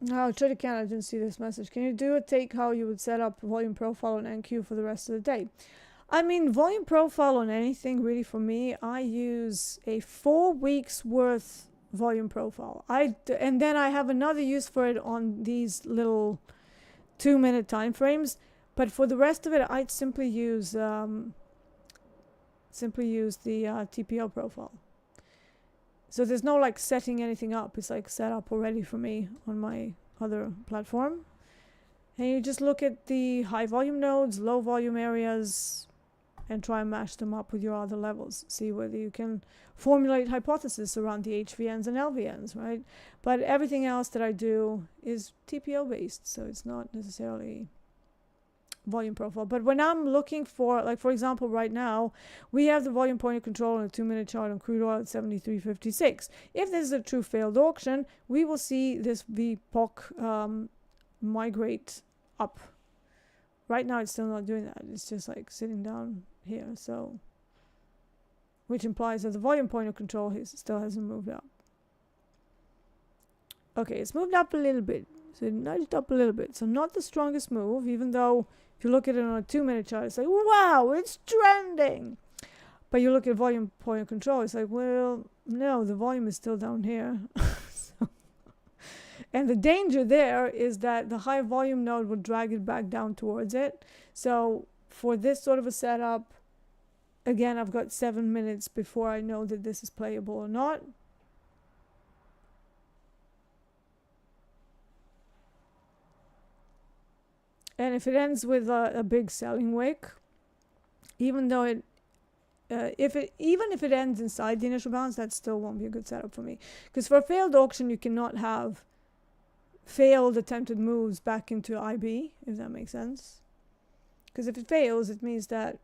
No, Trader Can, I didn't see this message. Can you do a take how you would set up volume profile on NQ for the rest of the day? I mean, volume profile on anything really for me, I use a 4 weeks worth volume profile. And then I have another use for it on these little 2-minute time frames. But for the rest of it, I'd simply use the TPO profile. So there's no like setting anything up. It's like set up already for me on my other platform. And you just look at the high volume nodes, low volume areas, and try and match them up with your other levels. See whether you can formulate hypotheses around the HVNs and LVNs, right? But everything else that I do is TPO based, so it's not necessarily volume profile. But when I'm looking for, like for example, right now we have the volume point of control on a 2-minute chart on crude oil at 73.56. If this is a true failed auction, we will see this VPOC migrate up. Right now it's still not doing that. It's just like sitting down here, so which implies that the volume point of control still hasn't moved up. Okay, it's moved up a little bit, so it nudged up a little bit. So not the strongest move, even though if you look at it on a 2-minute chart, it's like, wow, it's trending. But you look at volume point of control, it's like, well, no, the volume is still down here. And the danger there is that the high volume node will drag it back down towards it. So for this sort of a setup, again, I've got 7 minutes before I know that this is playable or not. And if it ends with a big selling wick, even though even if it ends inside the initial balance, that still won't be a good setup for me. Because for a failed auction, you cannot have failed attempted moves back into IB, if that makes sense. Because if it fails, it means that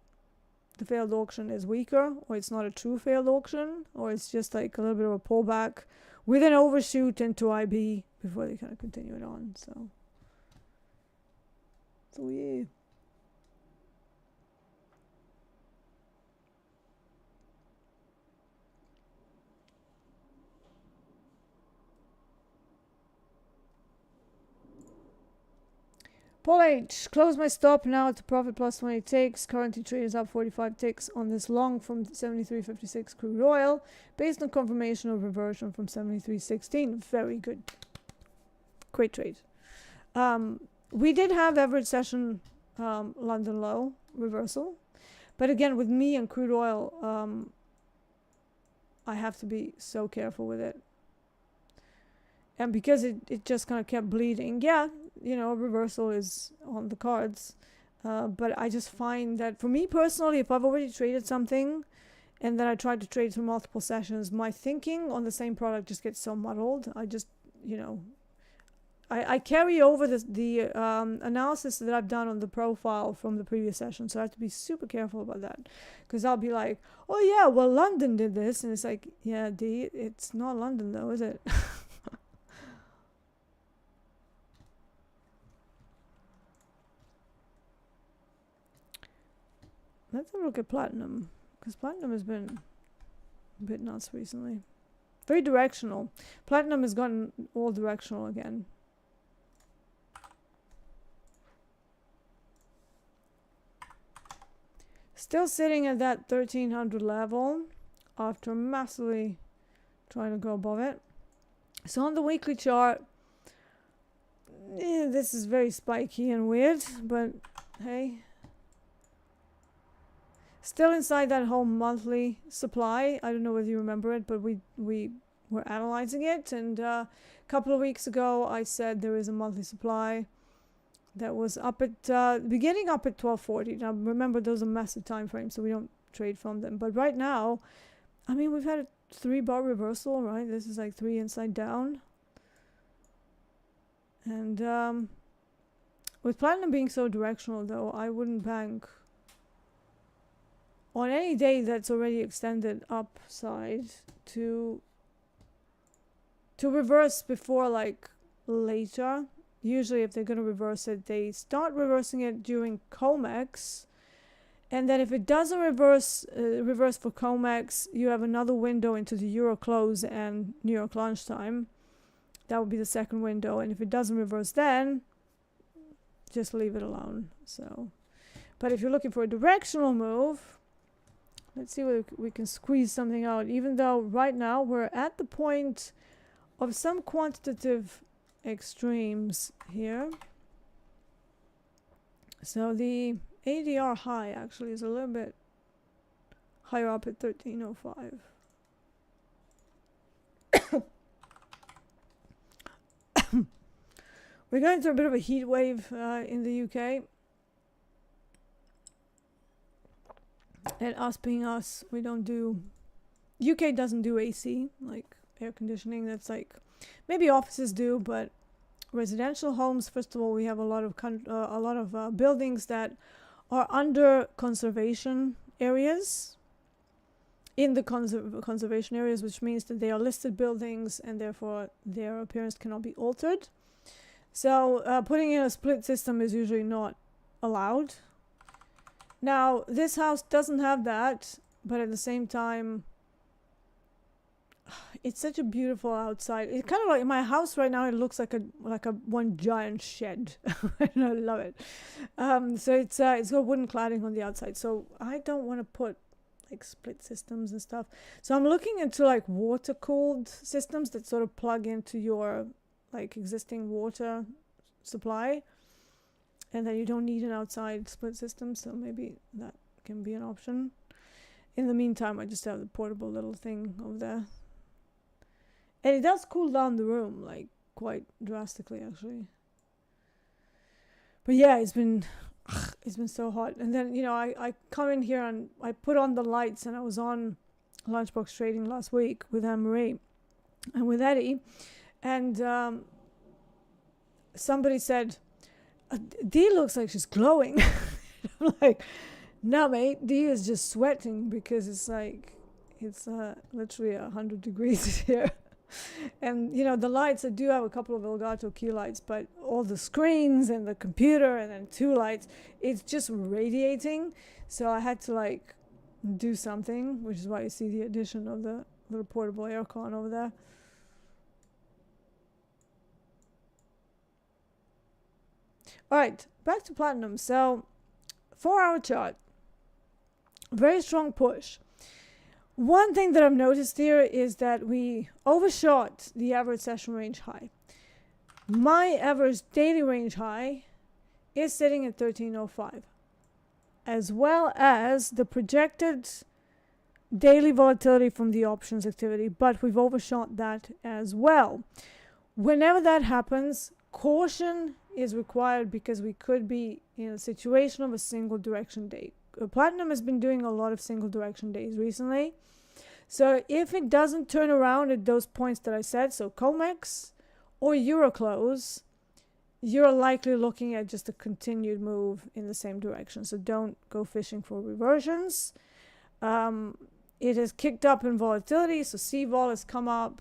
the failed auction is weaker, or it's not a true failed auction, or it's just like a little bit of a pullback with an overshoot into IB before they kind of continue it on. So yeah. Paul H. Close my stop now to profit plus 20 ticks. Currently trade is up 45 ticks on this long from 73.56 crude oil based on confirmation of reversion from 73.16. Very good. Great trade. We did have average session London low reversal. But again, with me and crude oil, I have to be so careful with it. And because it just kind of kept bleeding, yeah, you know, a reversal is on the cards. But I just find that for me personally, if I've already traded something and then I try to trade through multiple sessions, my thinking on the same product just gets so muddled. I just, you know, I carry over the analysis that I've done on the profile from the previous session. So I have to be super careful about that. Because I'll be like, oh yeah, well, London did this. And it's like, yeah, D, it's not London though, is it? Let's have a look at platinum, because platinum has been a bit nuts recently. Very directional. Platinum has gotten all directional again. Still sitting at that 1300 level after massively trying to go above it. So on the weekly chart, this is very spiky and weird, but hey. Still inside that whole monthly supply. I don't know whether you remember it, but we were analyzing it. And a couple of weeks ago, I said there is a monthly supply that was up at, beginning up at 1240. Now, remember, those are massive time frames, so we don't trade from them. But right now, I mean, we've had a 3-bar reversal, right? This is like 3 inside down. And with platinum being so directional, though, I wouldn't bank on any day that's already extended upside to reverse before like later. Usually if they're going to reverse it, they start reversing it during COMEX, and then if it doesn't reverse for COMEX, you have another window into the Euro close and New York lunchtime. That would be the second window, and if it doesn't reverse then, just leave it alone. So, but if you're looking for a directional move, let's see whether we can squeeze something out, even though right now we're at the point of some quantitative extremes here. So the ADR high actually is a little bit higher up at 1305. We're going through a bit of a heat wave in the UK. And us being us, we don't do... UK doesn't do AC, like air conditioning. That's like... Maybe offices do, but residential homes, first of all, we have a lot of buildings that are under conservation areas. In the conservation areas, which means that they are listed buildings and therefore their appearance cannot be altered. So putting in a split system is usually not allowed. Now, this house doesn't have that, but at the same time, it's such a beautiful outside. It's kind of like my house right now. It looks like a one giant shed, and I love it. So it's got wooden cladding on the outside. So I don't want to put like split systems and stuff. So I'm looking into like water cooled systems that sort of plug into your like existing water supply, and then you don't need an outside split system. So maybe that can be an option. In the meantime, I just have the portable little thing over there. And it does cool down the room, like, quite drastically, actually. But yeah, it's been so hot. And then, you know, I come in here and I put on the lights, and I was on Lunchbox Trading last week with Anne-Marie and with Eddie. And somebody said, Dee looks like she's glowing. I'm like, no, mate, Dee is just sweating because it's like, it's literally 100 degrees here. And you know, the lights, I do have a couple of Elgato key lights, but all the screens and the computer and then 2 lights, it's just radiating. So I had to like do something, which is why you see the addition of the little portable aircon over there. All right, back to platinum. So 4-hour chart, very strong push. One thing that I've noticed here is that we overshot the average session range high. My average daily range high is sitting at 1305, as well as the projected daily volatility from the options activity, but we've overshot that as well. Whenever that happens, caution is required because we could be in a situation of a single direction day. Platinum has been doing a lot of single direction days recently. So if it doesn't turn around at those points that I said, so COMEX or Euroclose, you're likely looking at just a continued move in the same direction. So don't go fishing for reversions. It has kicked up in volatility, so C-vol has come up.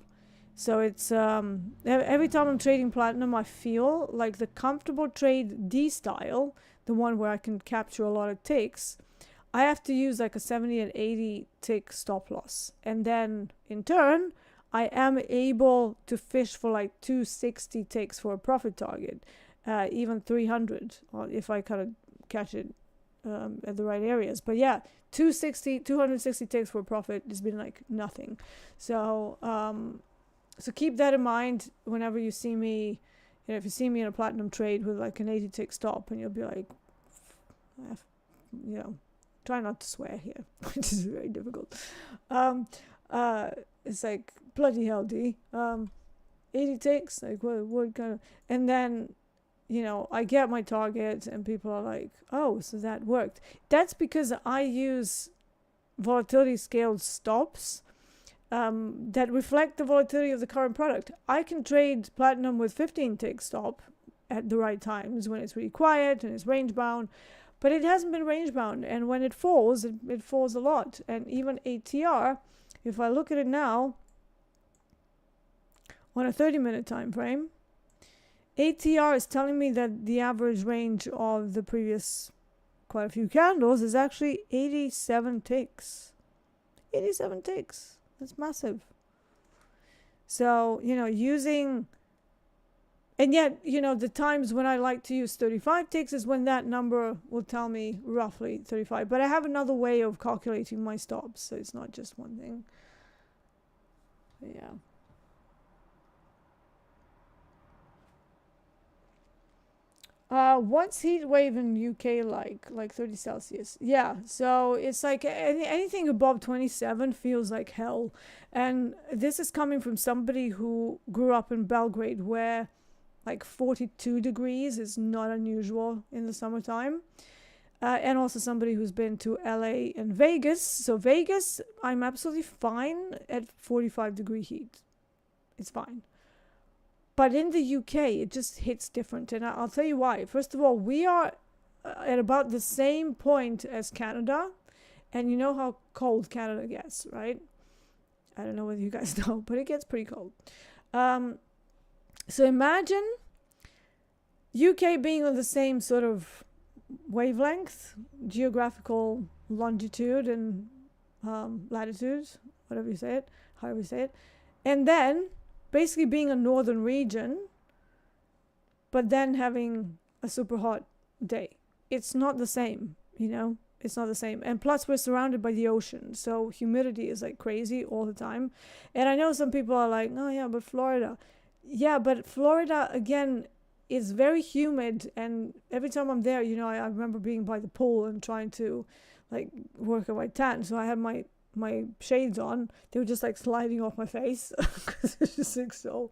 So it's every time I'm trading platinum, I feel like the comfortable trade D style, the one where I can capture a lot of ticks, I have to use like a 70 and 80 tick stop loss. And then in turn, I am able to fish for like 260 ticks for a profit target, even 300 if I kind of catch it at the right areas. But yeah, 260 ticks for a profit has been like nothing. So so keep that in mind whenever you see me. You know, if you see me in a platinum trade with like an 80 tick stop, and you'll be like, you know, try not to swear here, which is very difficult. It's like, bloody hell, D. 80 ticks, like what kind of, and then, you know, I get my target and people are like, oh, so that worked. That's because I use volatility scaled stops that reflect the volatility of the current product. I can trade platinum with 15 tick stop at the right times when it's really quiet and it's range bound, but it hasn't been range bound, and when it falls, it falls a lot. And even ATR, if I look at it now on a 30-minute time frame, ATR is telling me that the average range of the previous quite a few candles is actually 87 ticks. 87 ticks. That's massive. So, you know, using, and yet, you know, the times when I like to use 35 ticks is when that number will tell me roughly 35. But I have another way of calculating my stops, so it's not just one thing. But yeah. What's heat wave in UK like 30 Celsius? Yeah, so it's like anything above 27 feels like hell. And this is coming from somebody who grew up in Belgrade, where like 42 degrees is not unusual in the summertime. And also somebody who's been to LA and Vegas. So Vegas, I'm absolutely fine at 45-degree heat. It's fine. But in the UK, it just hits different. And I'll tell you why. First of all, we are at about the same point as Canada. And you know how cold Canada gets, right? I don't know whether you guys know, but it gets pretty cold. So imagine UK being on the same sort of wavelength, geographical longitude and latitude, whatever you say it, however you say it. And then basically being a northern region, but then having a super hot day. It's not the same, you know? It's not the same. And plus we're surrounded by the ocean, so humidity is like crazy all the time. And I know some people are like, oh yeah, but Florida. Yeah, but Florida, again, is very humid, and every time I'm there, you know, I remember being by the pool and trying to like work on my tan. So I had my shades on. They were just like sliding off my face because it's just like so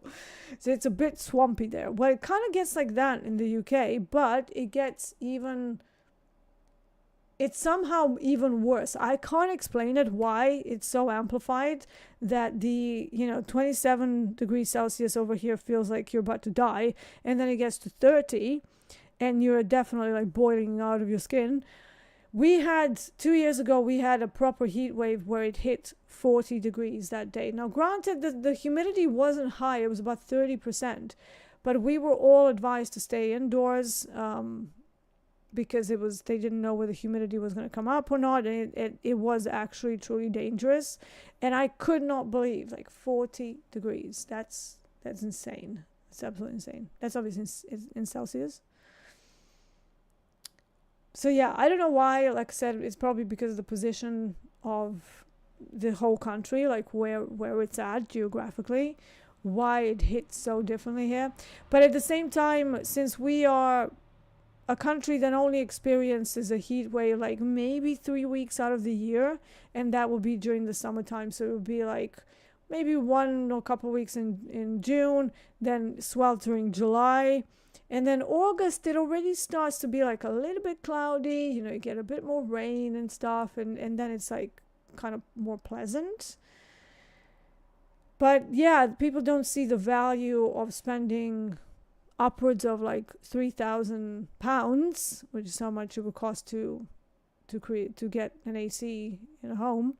it's a bit swampy there. Well, it kind of gets like that in the UK, but it's somehow even worse. I can't explain it, why it's so amplified that the, you know, 27 degrees Celsius over here feels like you're about to die, and then it gets to 30 and you're definitely like boiling out of your skin. We had 2 years ago, we had a proper heat wave where it hit 40 degrees that day. Now, granted, the humidity wasn't high. It was about 30%. But we were all advised to stay indoors because they didn't know whether humidity was going to come up or not. And it was actually truly dangerous. And I could not believe, like, 40 degrees. That's insane. It's absolutely insane. That's obviously in Celsius. So yeah, I don't know why. Like I said, it's probably because of the position of the whole country, like where it's at geographically, why it hits so differently here. But at the same time, since we are a country that only experiences a heat wave like maybe 3 weeks out of the year, and that will be during the summertime, so it will be like maybe 1 or a couple weeks in June, then sweltering July, and then August it already starts to be like a little bit cloudy, you know, you get a bit more rain and stuff, and then it's like kind of more pleasant. But yeah, people don't see the value of spending upwards of like £3,000, which is how much it would cost to get an AC in a home.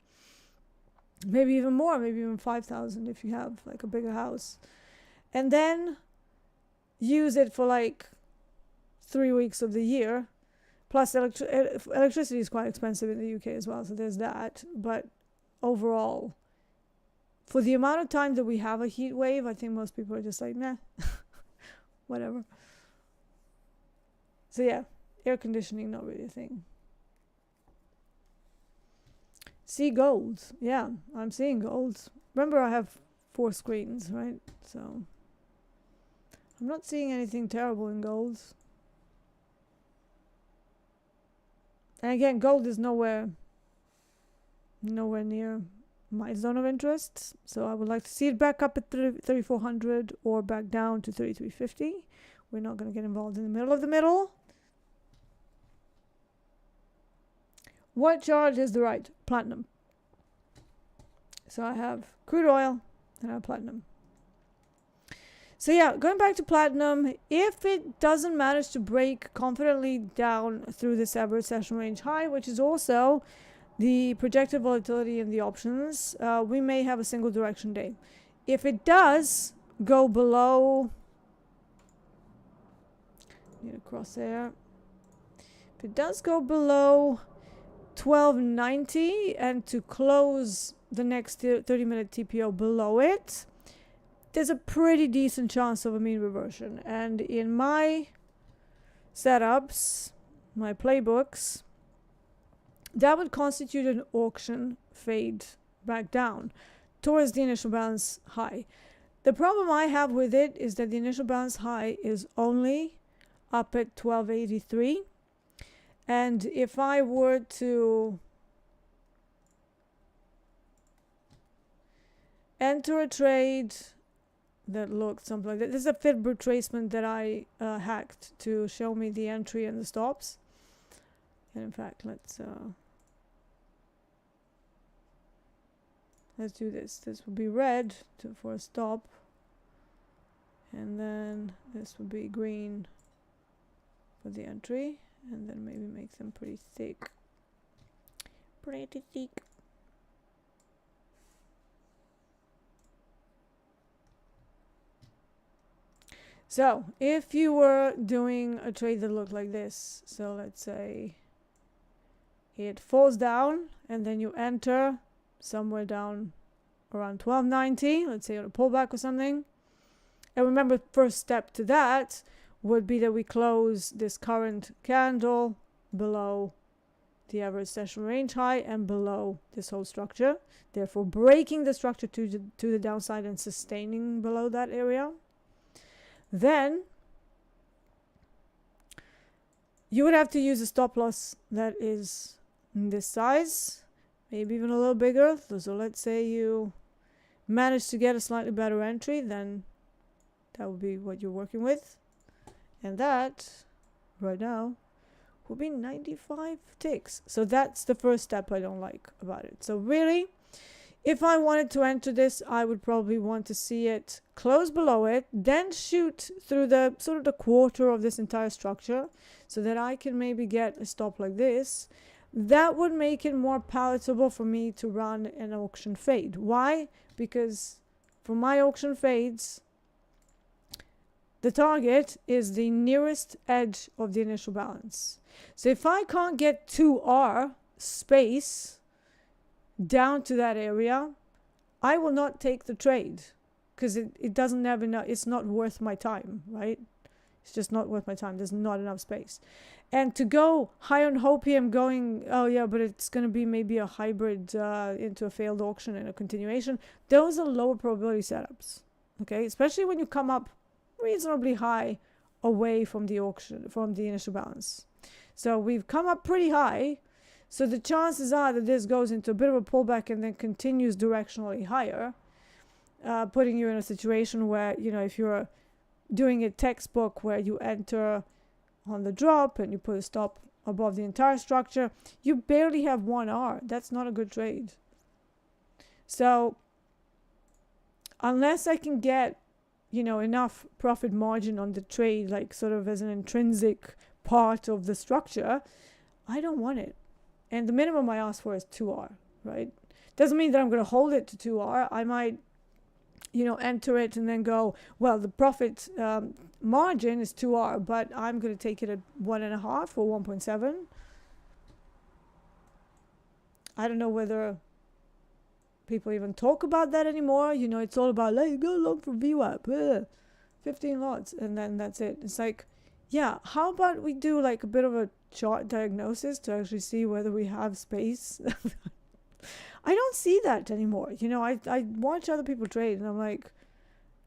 Maybe even more, maybe even 5,000 if you have like a bigger house, and then use it for like 3 weeks of the year. Plus, electricity is quite expensive in the UK as well, so there's that. But overall, for the amount of time that we have a heat wave, I think most people are just like, nah, whatever. So yeah, air conditioning, not really a thing. See gold. Yeah, I'm seeing gold. Remember, I have 4 screens, right? So I'm not seeing anything terrible in gold. And again, gold is nowhere near my zone of interest. So I would like to see it back up at 3,400 or back down to 3,350. We're not going to get involved in the middle of the middle. What chart is the right? Platinum. So I have crude oil and I have platinum. So yeah, going back to platinum, if it doesn't manage to break confidently down through this average session range high, which is also the projected volatility in the options, we may have a single direction day. If it does go below, need a crosshair. If it does go below 1290 and to close the next 30-minute TPO below it, there's a pretty decent chance of a mean reversion. And in my setups, my playbooks, that would constitute an auction fade back down towards the initial balance high. The problem I have with it is that the initial balance high is only up at 1283. And if I were to enter a trade that looked something like that. This is a fib retracement that I hacked to show me the entry and the stops. And in fact, let's do this. This would be red for a stop, and then this would be green for the entry, and then maybe make them pretty thick. Pretty thick. So if you were doing a trade that looked like this, so let's say it falls down and then you enter somewhere down around 1290, let's say on a pullback or something. And remember, first step to that would be that we close this current candle below the average session range high and below this whole structure, therefore breaking the structure to the downside and sustaining below that area. Then you would have to use a stop loss that is this size, maybe even a little bigger. So let's say you manage to get a slightly better entry, then that would be what you're working with. And that, right now, will be 95 ticks. So that's the first step I don't like about it. So really, if I wanted to enter this, I would probably want to see it close below it, then shoot through the sort of the quarter of this entire structure so that I can maybe get a stop like this. That would make it more palatable for me to run an auction fade. Why? Because for my auction fades, the target is the nearest edge of the initial balance. So if I can't get 2R space down to that area, I will not take the trade because it doesn't have enough. It's not worth my time, right? It's just not worth my time. There's not enough space. And to go high on hopium going, oh yeah, but it's going to be maybe a hybrid into a failed auction and a continuation. Those are lower probability setups, okay? Especially when you come up reasonably high away from the auction, from the initial balance. So we've come up pretty high. So the chances are that this goes into a bit of a pullback and then continues directionally higher, putting you in a situation where, you know, if you're doing a textbook where you enter on the drop and you put a stop above the entire structure, you barely have 1 R. That's not a good trade. So unless I can get, you know, enough profit margin on the trade, like sort of as an intrinsic part of the structure, I don't want it. And the minimum I ask for is 2R, right? Doesn't mean that I'm going to hold it to 2R. I might, you know, enter it and then go, well, the profit margin is 2R, but I'm going to take it at 1.5 or 1.7. I don't know whether people even talk about that anymore. You know, it's all about, like, go long for VWAP, 15 lots, and then that's it. It's like, yeah, how about we do like a bit of a chart diagnosis to actually see whether we have space? I don't see that anymore. You know, I watch other people trade and I'm like,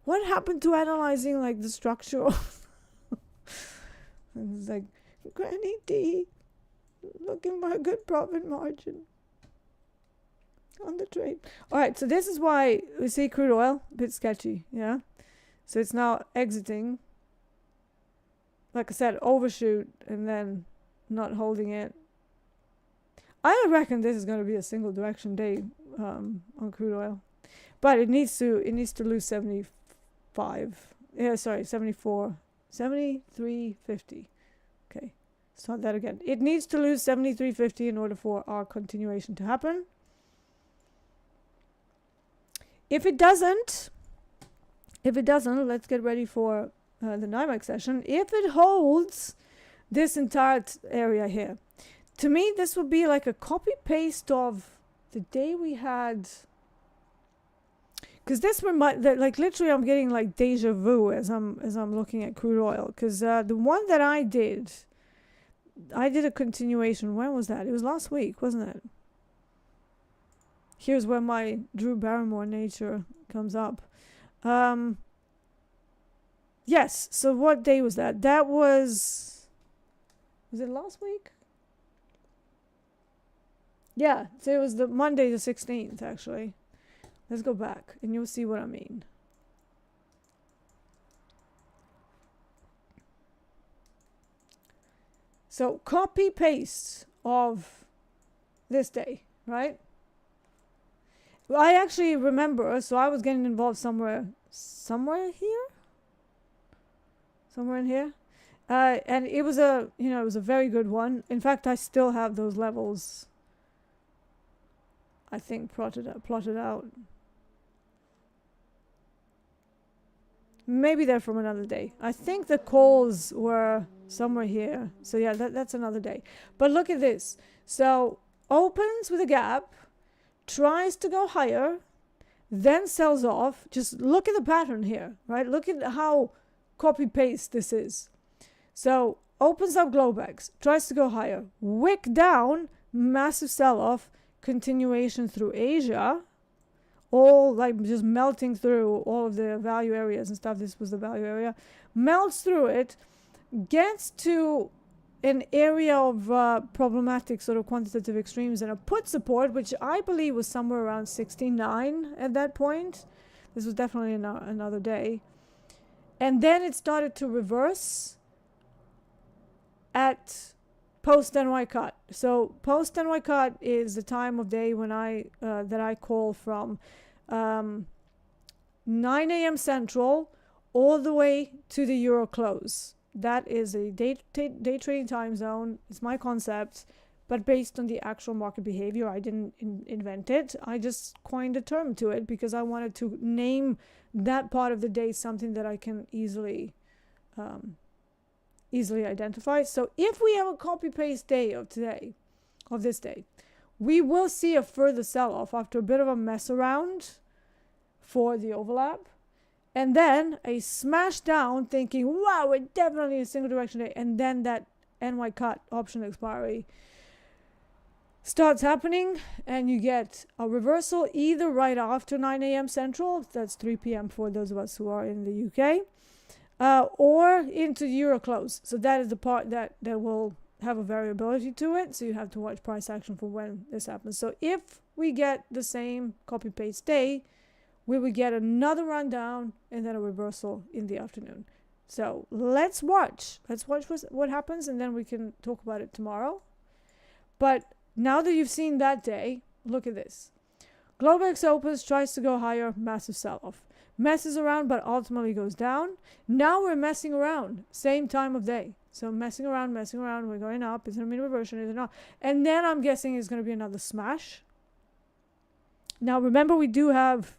what happened to analyzing like the structure of and it's like, Granny D looking for a good profit margin on the trade. All right, so this is why we see crude oil a bit sketchy. Yeah, so it's now exiting, like I said, overshoot and then not holding it. I reckon this is going to be a single direction day on crude oil, but it needs to lose 75. Yeah, sorry, 74, 73.50. Okay, start that again. It needs to lose 73.50 in order for our continuation to happen. If it doesn't, let's get ready for the NYMEX session. If it holds this entire area here, to me, this would be like a copy-paste of the day we had. Because this reminds, like literally I'm getting like deja vu as I'm looking at crude oil. Because the one that I did a continuation. When was that? It was last week, wasn't it? Here's where my Drew Barrymore nature comes up. Yes, so what day was that? That was it last week? Yeah, so it was the Monday the 16th, actually. Let's go back, and you'll see what I mean. So, copy-paste of this day, right? Well, I actually remember, so I was getting involved somewhere here? Somewhere in here? And it was a very good one. In fact, I still have those levels, I think, plotted out. Maybe they're from another day. I think the calls were somewhere here. So yeah, that's another day. But look at this. So opens with a gap, tries to go higher, then sells off. Just look at the pattern here, right? Look at how copy-paste this is. So opens up Globex, tries to go higher, wick down, massive sell-off, continuation through Asia, all like just melting through all of the value areas and stuff. This was the value area. Melts through it, gets to an area of problematic sort of quantitative extremes and a put support, which I believe was somewhere around 69 at that point. This was definitely another day. And then it started to reverse at post NY cut. So post NY cut is the time of day when that I call from 9 a.m. Central all the way to the Euro close. That is a day trading time zone. It's my concept, but based on the actual market behavior. I didn't invent it. I just coined a term to it because I wanted to name that part of the day something that I can easily identify. So if we have a copy-paste day of this day, we will see a further sell-off after a bit of a mess around for the overlap. and then a smash down thinking, wow, we're definitely in a single direction day, and then that NY cut option expiry starts happening, and you get a reversal either right after 9 a.m. Central, that's 3 p.m. for those of us who are in the UK, or into Euro close. So that is the part that will have a variability to it, so you have to watch price action for when this happens. So if we get the same copy paste day, we will get another rundown and then a reversal in the afternoon. So let's watch what happens, and then we can talk about it tomorrow. But now that you've seen that day, look at this. Globex opens, tries to go higher, massive sell-off. Messes around, but ultimately goes down. Now we're messing around, same time of day. So messing around, we're going up. Is it a mean reversion? Is it not? And then I'm guessing it's going to be another smash. Now remember, we do have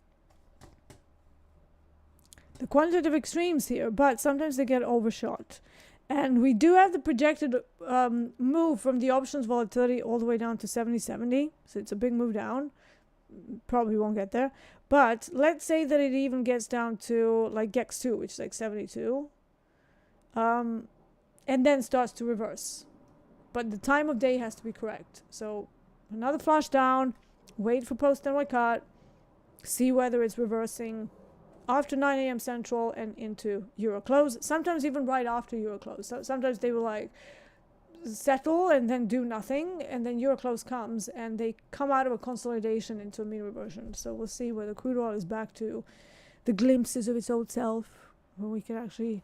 the quantitative extremes here, but sometimes they get overshot. And we do have the projected move from the options volatility all the way down to 70.70. So it's a big move down. Probably won't get there. But let's say that it even gets down to like GEX2, which is like 72. And then starts to reverse. But the time of day has to be correct. So another flush down, wait for post NY cut, see whether it's reversing after 9 a.m. Central and into Euro close. Sometimes even right after Euro close. So sometimes they will like settle and then do nothing, and then Euro close comes and they come out of a consolidation into a mean reversion. So we'll see whether crude oil is back to the glimpses of its old self, where we can actually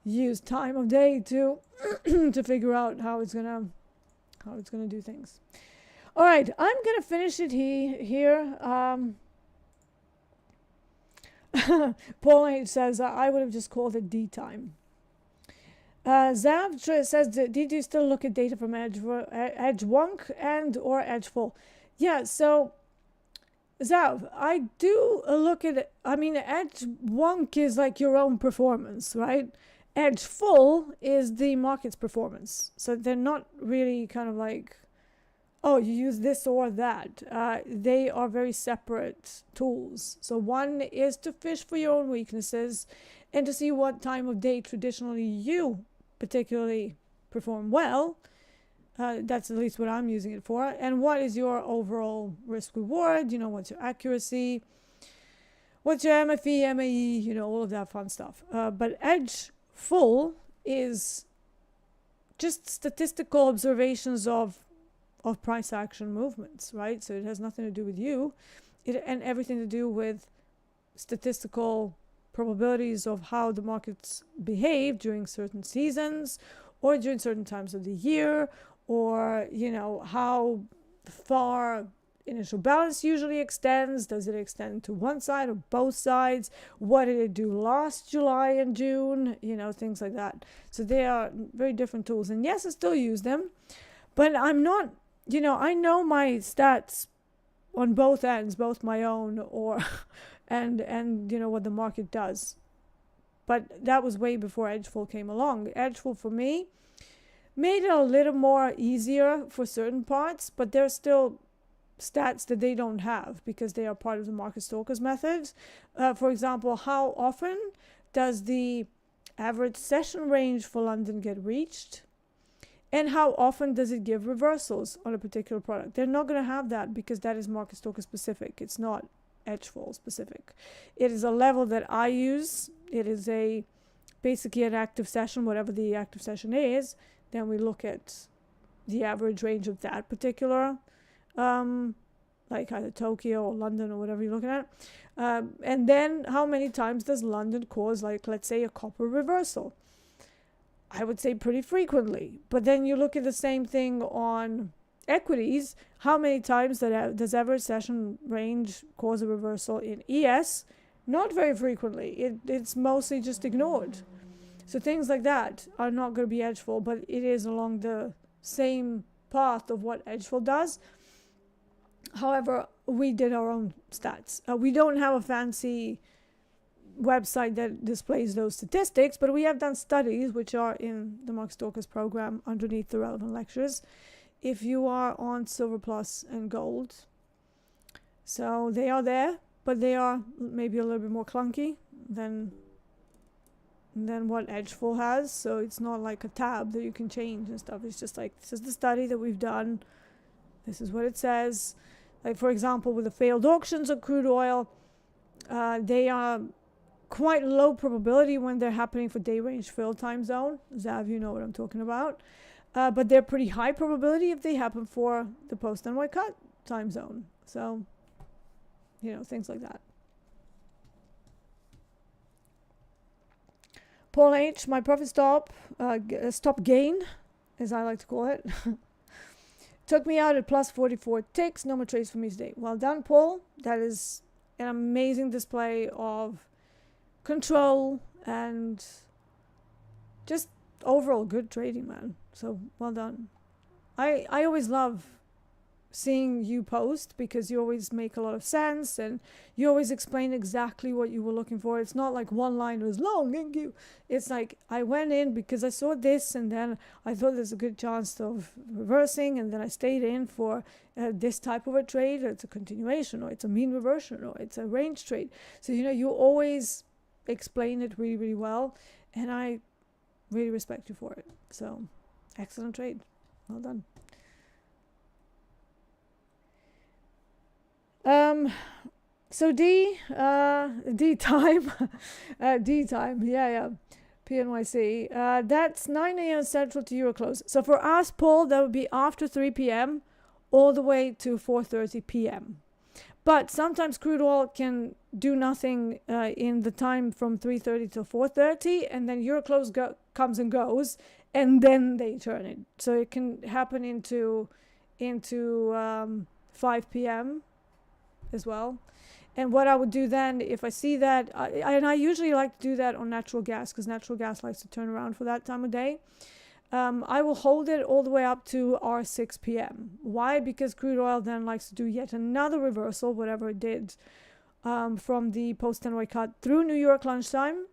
use time of day to to figure out how it's gonna do things. All right, I'm gonna finish it here. Paul H says I would have just called it D time. Zav says, did you still look at data from Edge Wonk and or Edge Full? Yeah, so Zav, I do look at it. I mean, Edge Wonk is like your own performance, right? Edge Full is the market's performance. So they're not really kind of like, oh, you use this or that. They are very separate tools. So one is to fish for your own weaknesses and to see what time of day traditionally you particularly perform well. That's at least what I'm using it for. And what is your overall risk reward? You know, what's your accuracy? What's your MFE, MAE? You know, all of that fun stuff. But Edge Full is just statistical observations of price action movements, right? So it has nothing to do with you, and everything to do with statistical probabilities of how the markets behave during certain seasons or during certain times of the year, or, you know, how far initial balance usually extends. Does it extend to one side or both sides? What did it do last July and June? You know, things like that. So they are very different tools. And yes, I still use them, but I'm not, you know, I know my stats on both ends, both my own or and you know what the market does. But that was way before Edgeful came along. Edgeful for me made it a little more easier for certain parts, but there's still stats that they don't have because they are part of the market stalkers methods. For example, how often does the average session range for London get reached? And how often does it give reversals on a particular product? They're not going to have that because that is market stalker specific. It's not Edgeful specific. It is a level that I use. It is basically an active session, whatever the active session is. Then we look at the average range of that particular, like either Tokyo or London or whatever you're looking at. And then how many times does London cause, like, let's say, a copper reversal? I would say pretty frequently. But then you look at the same thing on equities. How many times does average session range cause a reversal in ES? Not very frequently. It's mostly just ignored. So things like that are not going to be Edgeful, but it is along the same path of what Edgeful does. However, we did our own stats. We don't have a fancy website that displays those statistics, but we have done studies which are in the Market Stalkers program underneath the relevant lectures if you are on Silver Plus and Gold. So they are there, but they are maybe a little bit more clunky, than what Edgeful has. So it's not like a tab that you can change and stuff. It's just like, this is the study that we've done. This is what it says. Like, for example, with the failed auctions of crude oil, they are quite low probability when they're happening for day range fill time zone. Zav, you know what I'm talking about. But they're pretty high probability if they happen for the post NY cut time zone. So, you know, things like that. Paul H, my profit stop gain, as I like to call it, took me out at plus 44 ticks. No more trades for me today. Well done, Paul. That is an amazing display of control and just overall good trading, man. So well done. I always love seeing you post because you always make a lot of sense and you always explain exactly what you were looking for. It's not like one line was long, thank you. It's like, I went in because I saw this and then I thought there's a good chance of reversing, and then I stayed in for this type of a trade. It's a continuation, or it's a mean reversion, or it's a range trade. So, you know, you always explain it really, really well, and I really respect you for it. So excellent trade. Well done. So D time, D time, yeah, PNYC. That's 9 a.m. Central to Euro close. So for us, Paul, that would be after 3 p.m. all the way to 4:30 p.m. But sometimes crude oil can do nothing in the time from 3:30 to 4:30, and then Euro close comes and goes, and then they turn it. So it can happen into 5 p.m. as well. And what I would do then, if I see that, I usually like to do that on natural gas, because natural gas likes to turn around for that time of day. I will hold it all the way up to our 6 p.m. Why? Because crude oil then likes to do yet another reversal, whatever it did, from the post-NY cut through New York lunchtime,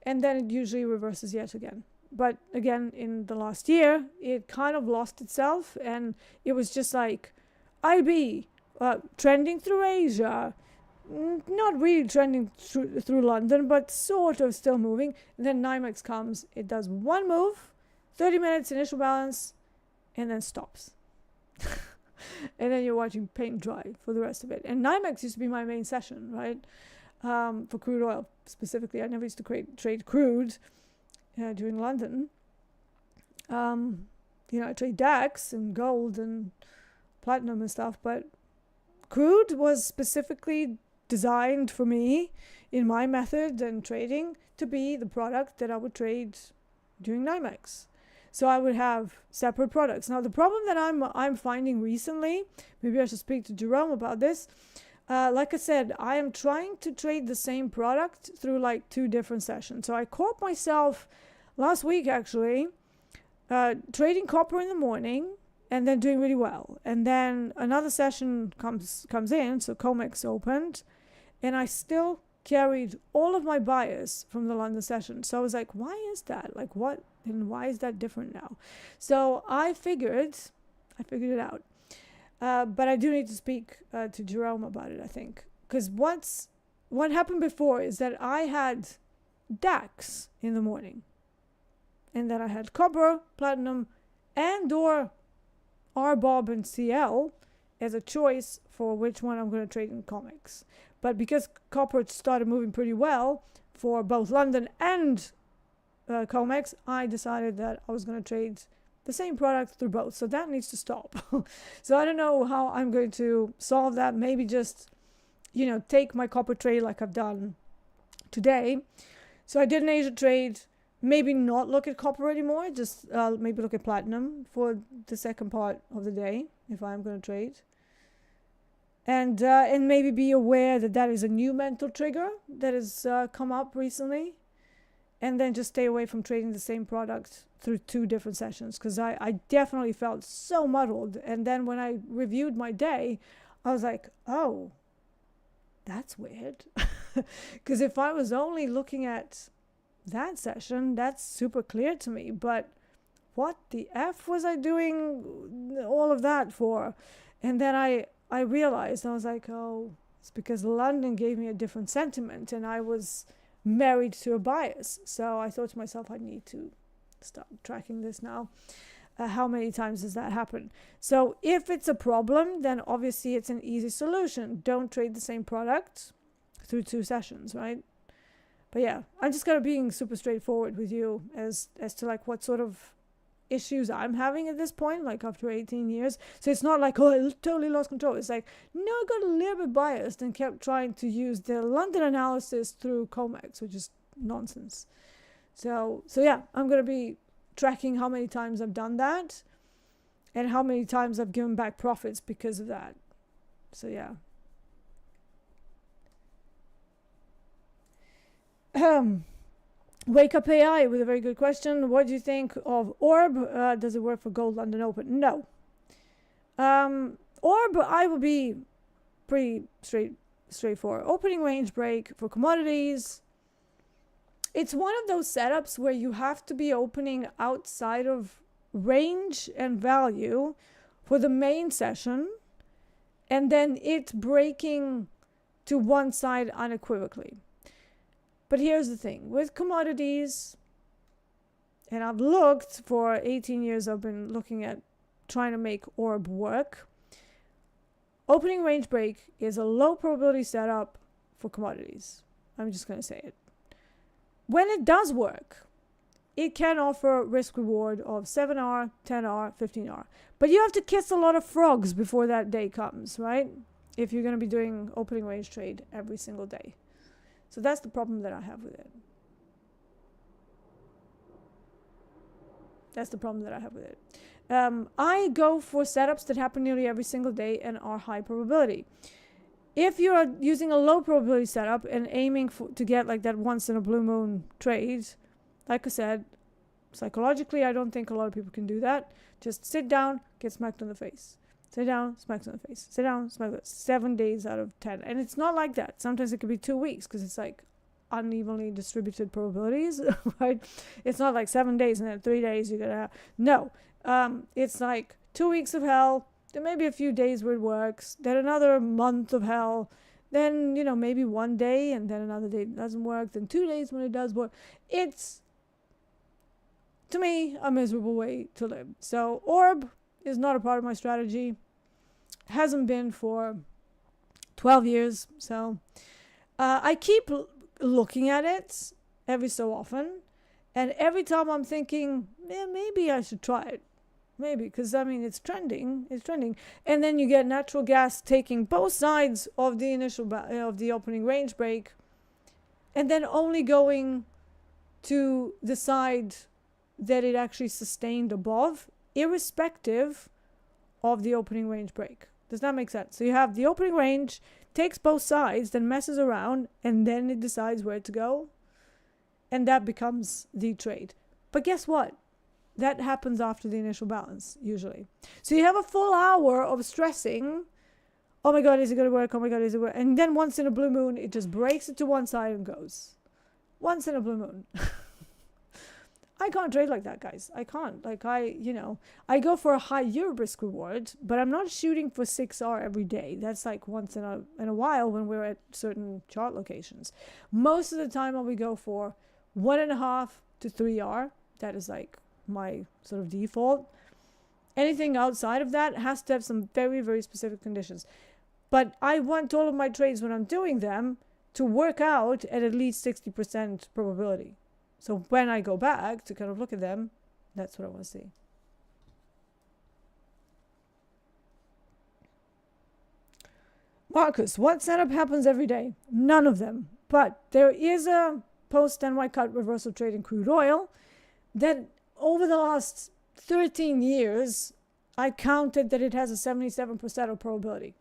and then it usually reverses yet again. But again, in the last year, it kind of lost itself, and it was just like IB trending through Asia, not really trending through London, but sort of still moving. And then NYMEX comes, it does one move, 30 minutes initial balance, and then stops. And then you're watching paint dry for the rest of it. And NYMEX used to be my main session, right? For crude oil specifically. I never used to trade crude during London. You know, I trade DAX and gold and platinum and stuff, but crude was specifically designed for me in my method and trading to be the product that I would trade during NYMEX. So I would have separate products. Now the problem that I'm finding recently, maybe I should speak to Jerome about this. Like I said, I am trying to trade the same product through like 2 different sessions. So I caught myself last week actually trading copper in the morning and then doing really well. And then another session comes in, so COMEX opened, and I still carried all of my buyers from the London session. So I was like, why is that? Like, what? And why is that different now? So I figured it out. But I do need to speak to Jerome about it, I think. Because what happened before is that I had DAX in the morning. And then I had copper, platinum, and or RBOB and CL as a choice for which one I'm going to trade in COMEX. But because copper started moving pretty well for both London and COMEX, I decided that I was going to trade the same product through both. So that needs to stop. So I don't know how I'm going to solve that. Maybe just, you know, take my copper trade like I've done today. So I did an Asia trade. Maybe not look at copper anymore, just maybe look at platinum for the second part of the day if I'm going to trade. And maybe be aware that that is a new mental trigger that has come up recently. And then just stay away from trading the same product through 2 different sessions, because I definitely felt so muddled. And then when I reviewed my day, I was like, oh, that's weird. Because if I was only looking at that session, that's super clear to me, but what the F was I doing all of that for? And then I realized, I was like, oh, it's because London gave me a different sentiment, and I was married to a bias. So I thought to myself, I need to start tracking this now. How many times does that happen? So if it's a problem, then obviously it's an easy solution. Don't trade the same product through 2 sessions, right? But yeah, I'm just kind of being super straightforward with you as to like what sort of issues I'm having at this point, like after 18 years. So it's not like, oh, I totally lost control. It's like, no, I got a little bit biased and kept trying to use the London analysis through COMEX, which is nonsense. So yeah, I'm going to be tracking how many times I've done that and how many times I've given back profits because of that. So yeah. Wake Up AI with a very good question. What do you think of Orb? Does it work for Gold London Open? No. Orb, I will be pretty straightforward. Opening range break for commodities. It's one of those setups where you have to be opening outside of range and value for the main session, and then it breaking to one side unequivocally. But here's the thing. With commodities, and I've looked for 18 years, I've been looking at trying to make Orb work. Opening range break is a low probability setup for commodities. I'm just going to say it. When it does work, it can offer risk reward of 7R, 10R, 15R. But you have to kiss a lot of frogs before that day comes, right? If you're going to be doing opening range trade every single day. So that's the problem that I have with it. That's the problem that I have with it. I go for setups that happen nearly every single day and are high probability. If you're using a low probability setup and aiming to get like that once in a blue moon trade, like I said, psychologically, I don't think a lot of people can do that. Just sit down, get smacked in the face. Sit down, smacked in the face. Sit down, smacked in the face. 7 days out of 10. And it's not like that. Sometimes it could be 2 weeks because it's like unevenly distributed probabilities, right? It's not like 7 days and then 3 days you're going to have. No. It's like 2 weeks of hell. Then maybe a few days where it works. Then another month of hell. Then, you know, maybe 1 day and then another day it doesn't work. Then 2 days when it does work. It's, to me, a miserable way to live. So Orb is not a part of my strategy. Hasn't been for 12 years. So I keep looking at it every so often. And every time I'm thinking, maybe I should try it. Maybe, because I mean, it's trending. It's trending. And then you get natural gas taking both sides of the initial, of the opening range break. And then only going to the side that it actually sustained above, irrespective of the opening range break. Does that make sense? So you have the opening range, takes both sides, then messes around, and then it decides where to go. And that becomes the trade. But guess what? That happens after the initial balance, usually. So you have a full hour of stressing. Oh my God, is it going to work? Oh my God, is it work? And then once in a blue moon, it just breaks it to one side and goes. Once in a blue moon. I can't trade like that, guys. I can't. Like I go for a higher risk reward, but I'm not shooting for 6R every day. That's like once in a while when we're at certain chart locations. Most of the time, I will go for 1.5 to 3R. That is like my sort of default. Anything outside of that has to have some very, very specific conditions. But I want all of my trades when I'm doing them to work out at least 60% probability. So when I go back to kind of look at them, that's what I want to see. Marcus, what setup happens every day? None of them. But there is a post-NY cut reversal trade in crude oil that over the last 13 years, I counted that it has a 77% of probability.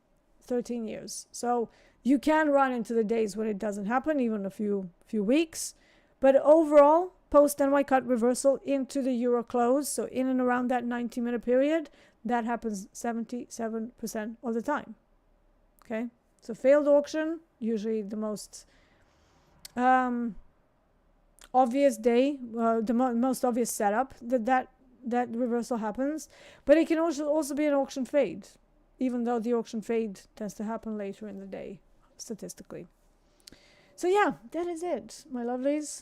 13 years. So you can run into the days when it doesn't happen, even a few weeks. But overall, post-NY cut reversal into the euro close, so in and around that 90-minute period, that happens 77% of the time. Okay? So failed auction, usually the most obvious day, the most obvious setup that reversal happens. But it can also be an auction fade, even though the auction fade tends to happen later in the day, statistically. So yeah, that is it, my lovelies.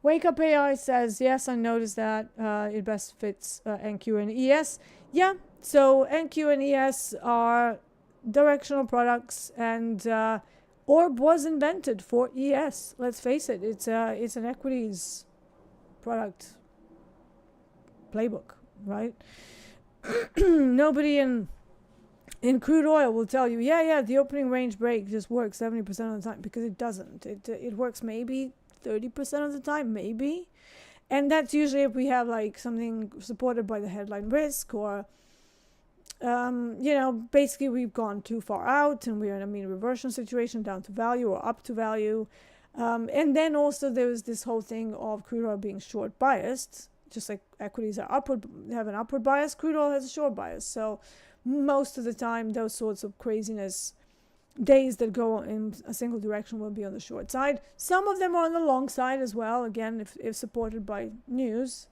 Wake Up AI says, yes, I noticed that it best fits NQ and ES. Yeah, so NQ and ES are directional products, and Orb was invented for ES. Let's face it, it's an equities product playbook, right? Nobody in crude oil will tell you, yeah, the opening range break just works 70% of the time, because it doesn't. It works maybe 30% of the time, maybe. And that's usually if we have like something supported by the headline risk, or basically we've gone too far out and we're in a mean reversion situation, down to value or up to value. And then also there was this whole thing of crude oil being short biased, just like equities are have an upward bias, crude oil has a short bias. So most of the time those sorts of craziness days that go in a single direction will be on the short side. Some of them are on the long side as well, again, if supported by news.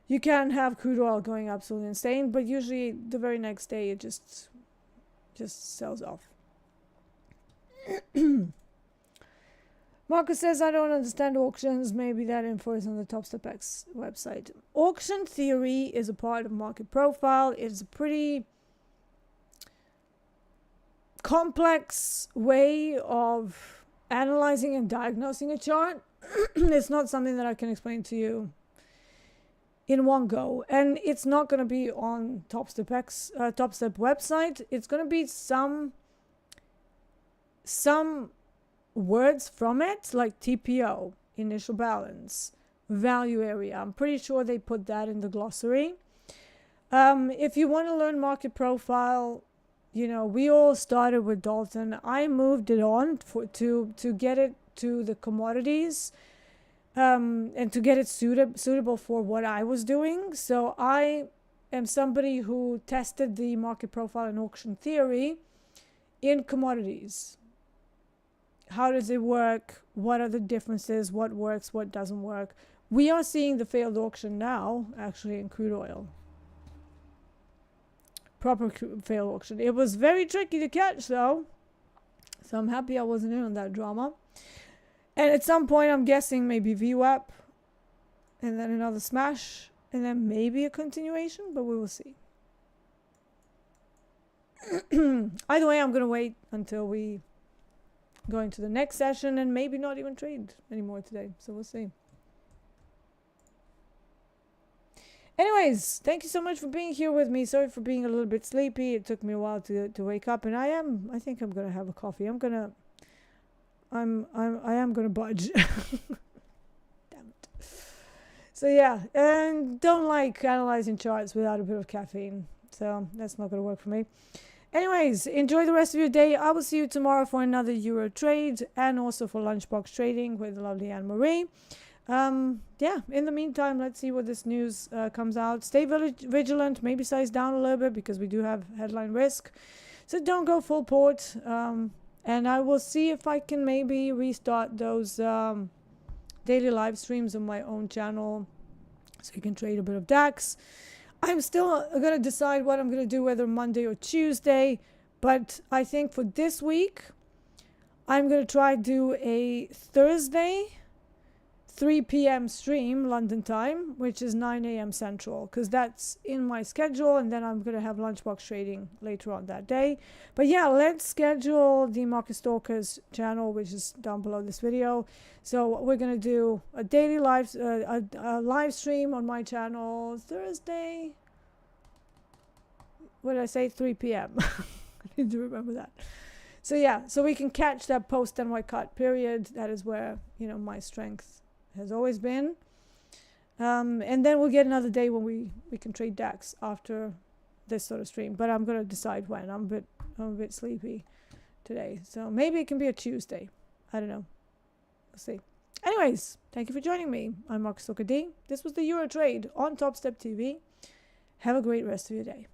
You can have crude oil going absolutely insane, but usually the very next day it just sells off. Marcus says, I don't understand auctions. Maybe that info is on the TopstepX website. Auction theory is a part of market profile. It's a pretty complex way of analyzing and diagnosing a chart. It's not something that I can explain to you in one go, and it's not going to be on TopstepX Topstep website. It's going to be some words from it, like TPO, initial balance, value area. I'm pretty sure they put that in the glossary. If you want to learn market profile, we all started with Dalton. I moved it on to get it to the commodities, and to get it suitable for what I was doing. So I am somebody who tested the market profile and auction theory in commodities. How does it work? What are the differences? What works? What doesn't work? We are seeing the failed auction now, actually, in crude oil. Proper failed auction. It was very tricky to catch, though. So I'm happy I wasn't in on that drama. And at some point, I'm guessing maybe VWAP, and then another smash, and then maybe a continuation, but we will see. Either way, I'm going to wait until we go into the next session, and maybe not even trade anymore today. So we'll see. Anyways, thank you so much for being here with me. Sorry for being a little bit sleepy. It took me a while to wake up, and I think I'm going to have a coffee. I am gonna budge. Damn it. So yeah, and don't like analyzing charts without a bit of caffeine. So that's not gonna work for me. Anyways, enjoy the rest of your day. I will see you tomorrow for another Euro trade, and also for lunchbox trading with the lovely Anne-Marie. Yeah, in the meantime, let's see what this news comes out. Stay vigilant, maybe size down a little bit, because we do have headline risk. So don't go full port. And I will see if I can maybe restart those daily live streams on my own channel, so you can trade a bit of DAX. I'm still going to decide what I'm going to do, whether Monday or Tuesday. But I think for this week, I'm going to try to do a Thursday 3 p.m. stream, London time, which is 9 a.m. Central, because that's in my schedule, and then I'm going to have lunchbox trading later on that day. But yeah, let's schedule the Market Stalkers channel, which is down below this video. So we're going to do a daily live stream on my channel Thursday. What did I say? 3 p.m. I need to remember that. So yeah, so we can catch that post NY cut period. That is where, my strength has always been. And then we'll get another day when we can trade DAX after this sort of stream. But I'm going to decide when. I'm a bit sleepy today. So maybe it can be a Tuesday. I don't know. We'll see. Anyways, thank you for joining me. I'm Marcus D. This was the Euro Trade on TopstepTV. Have a great rest of your day.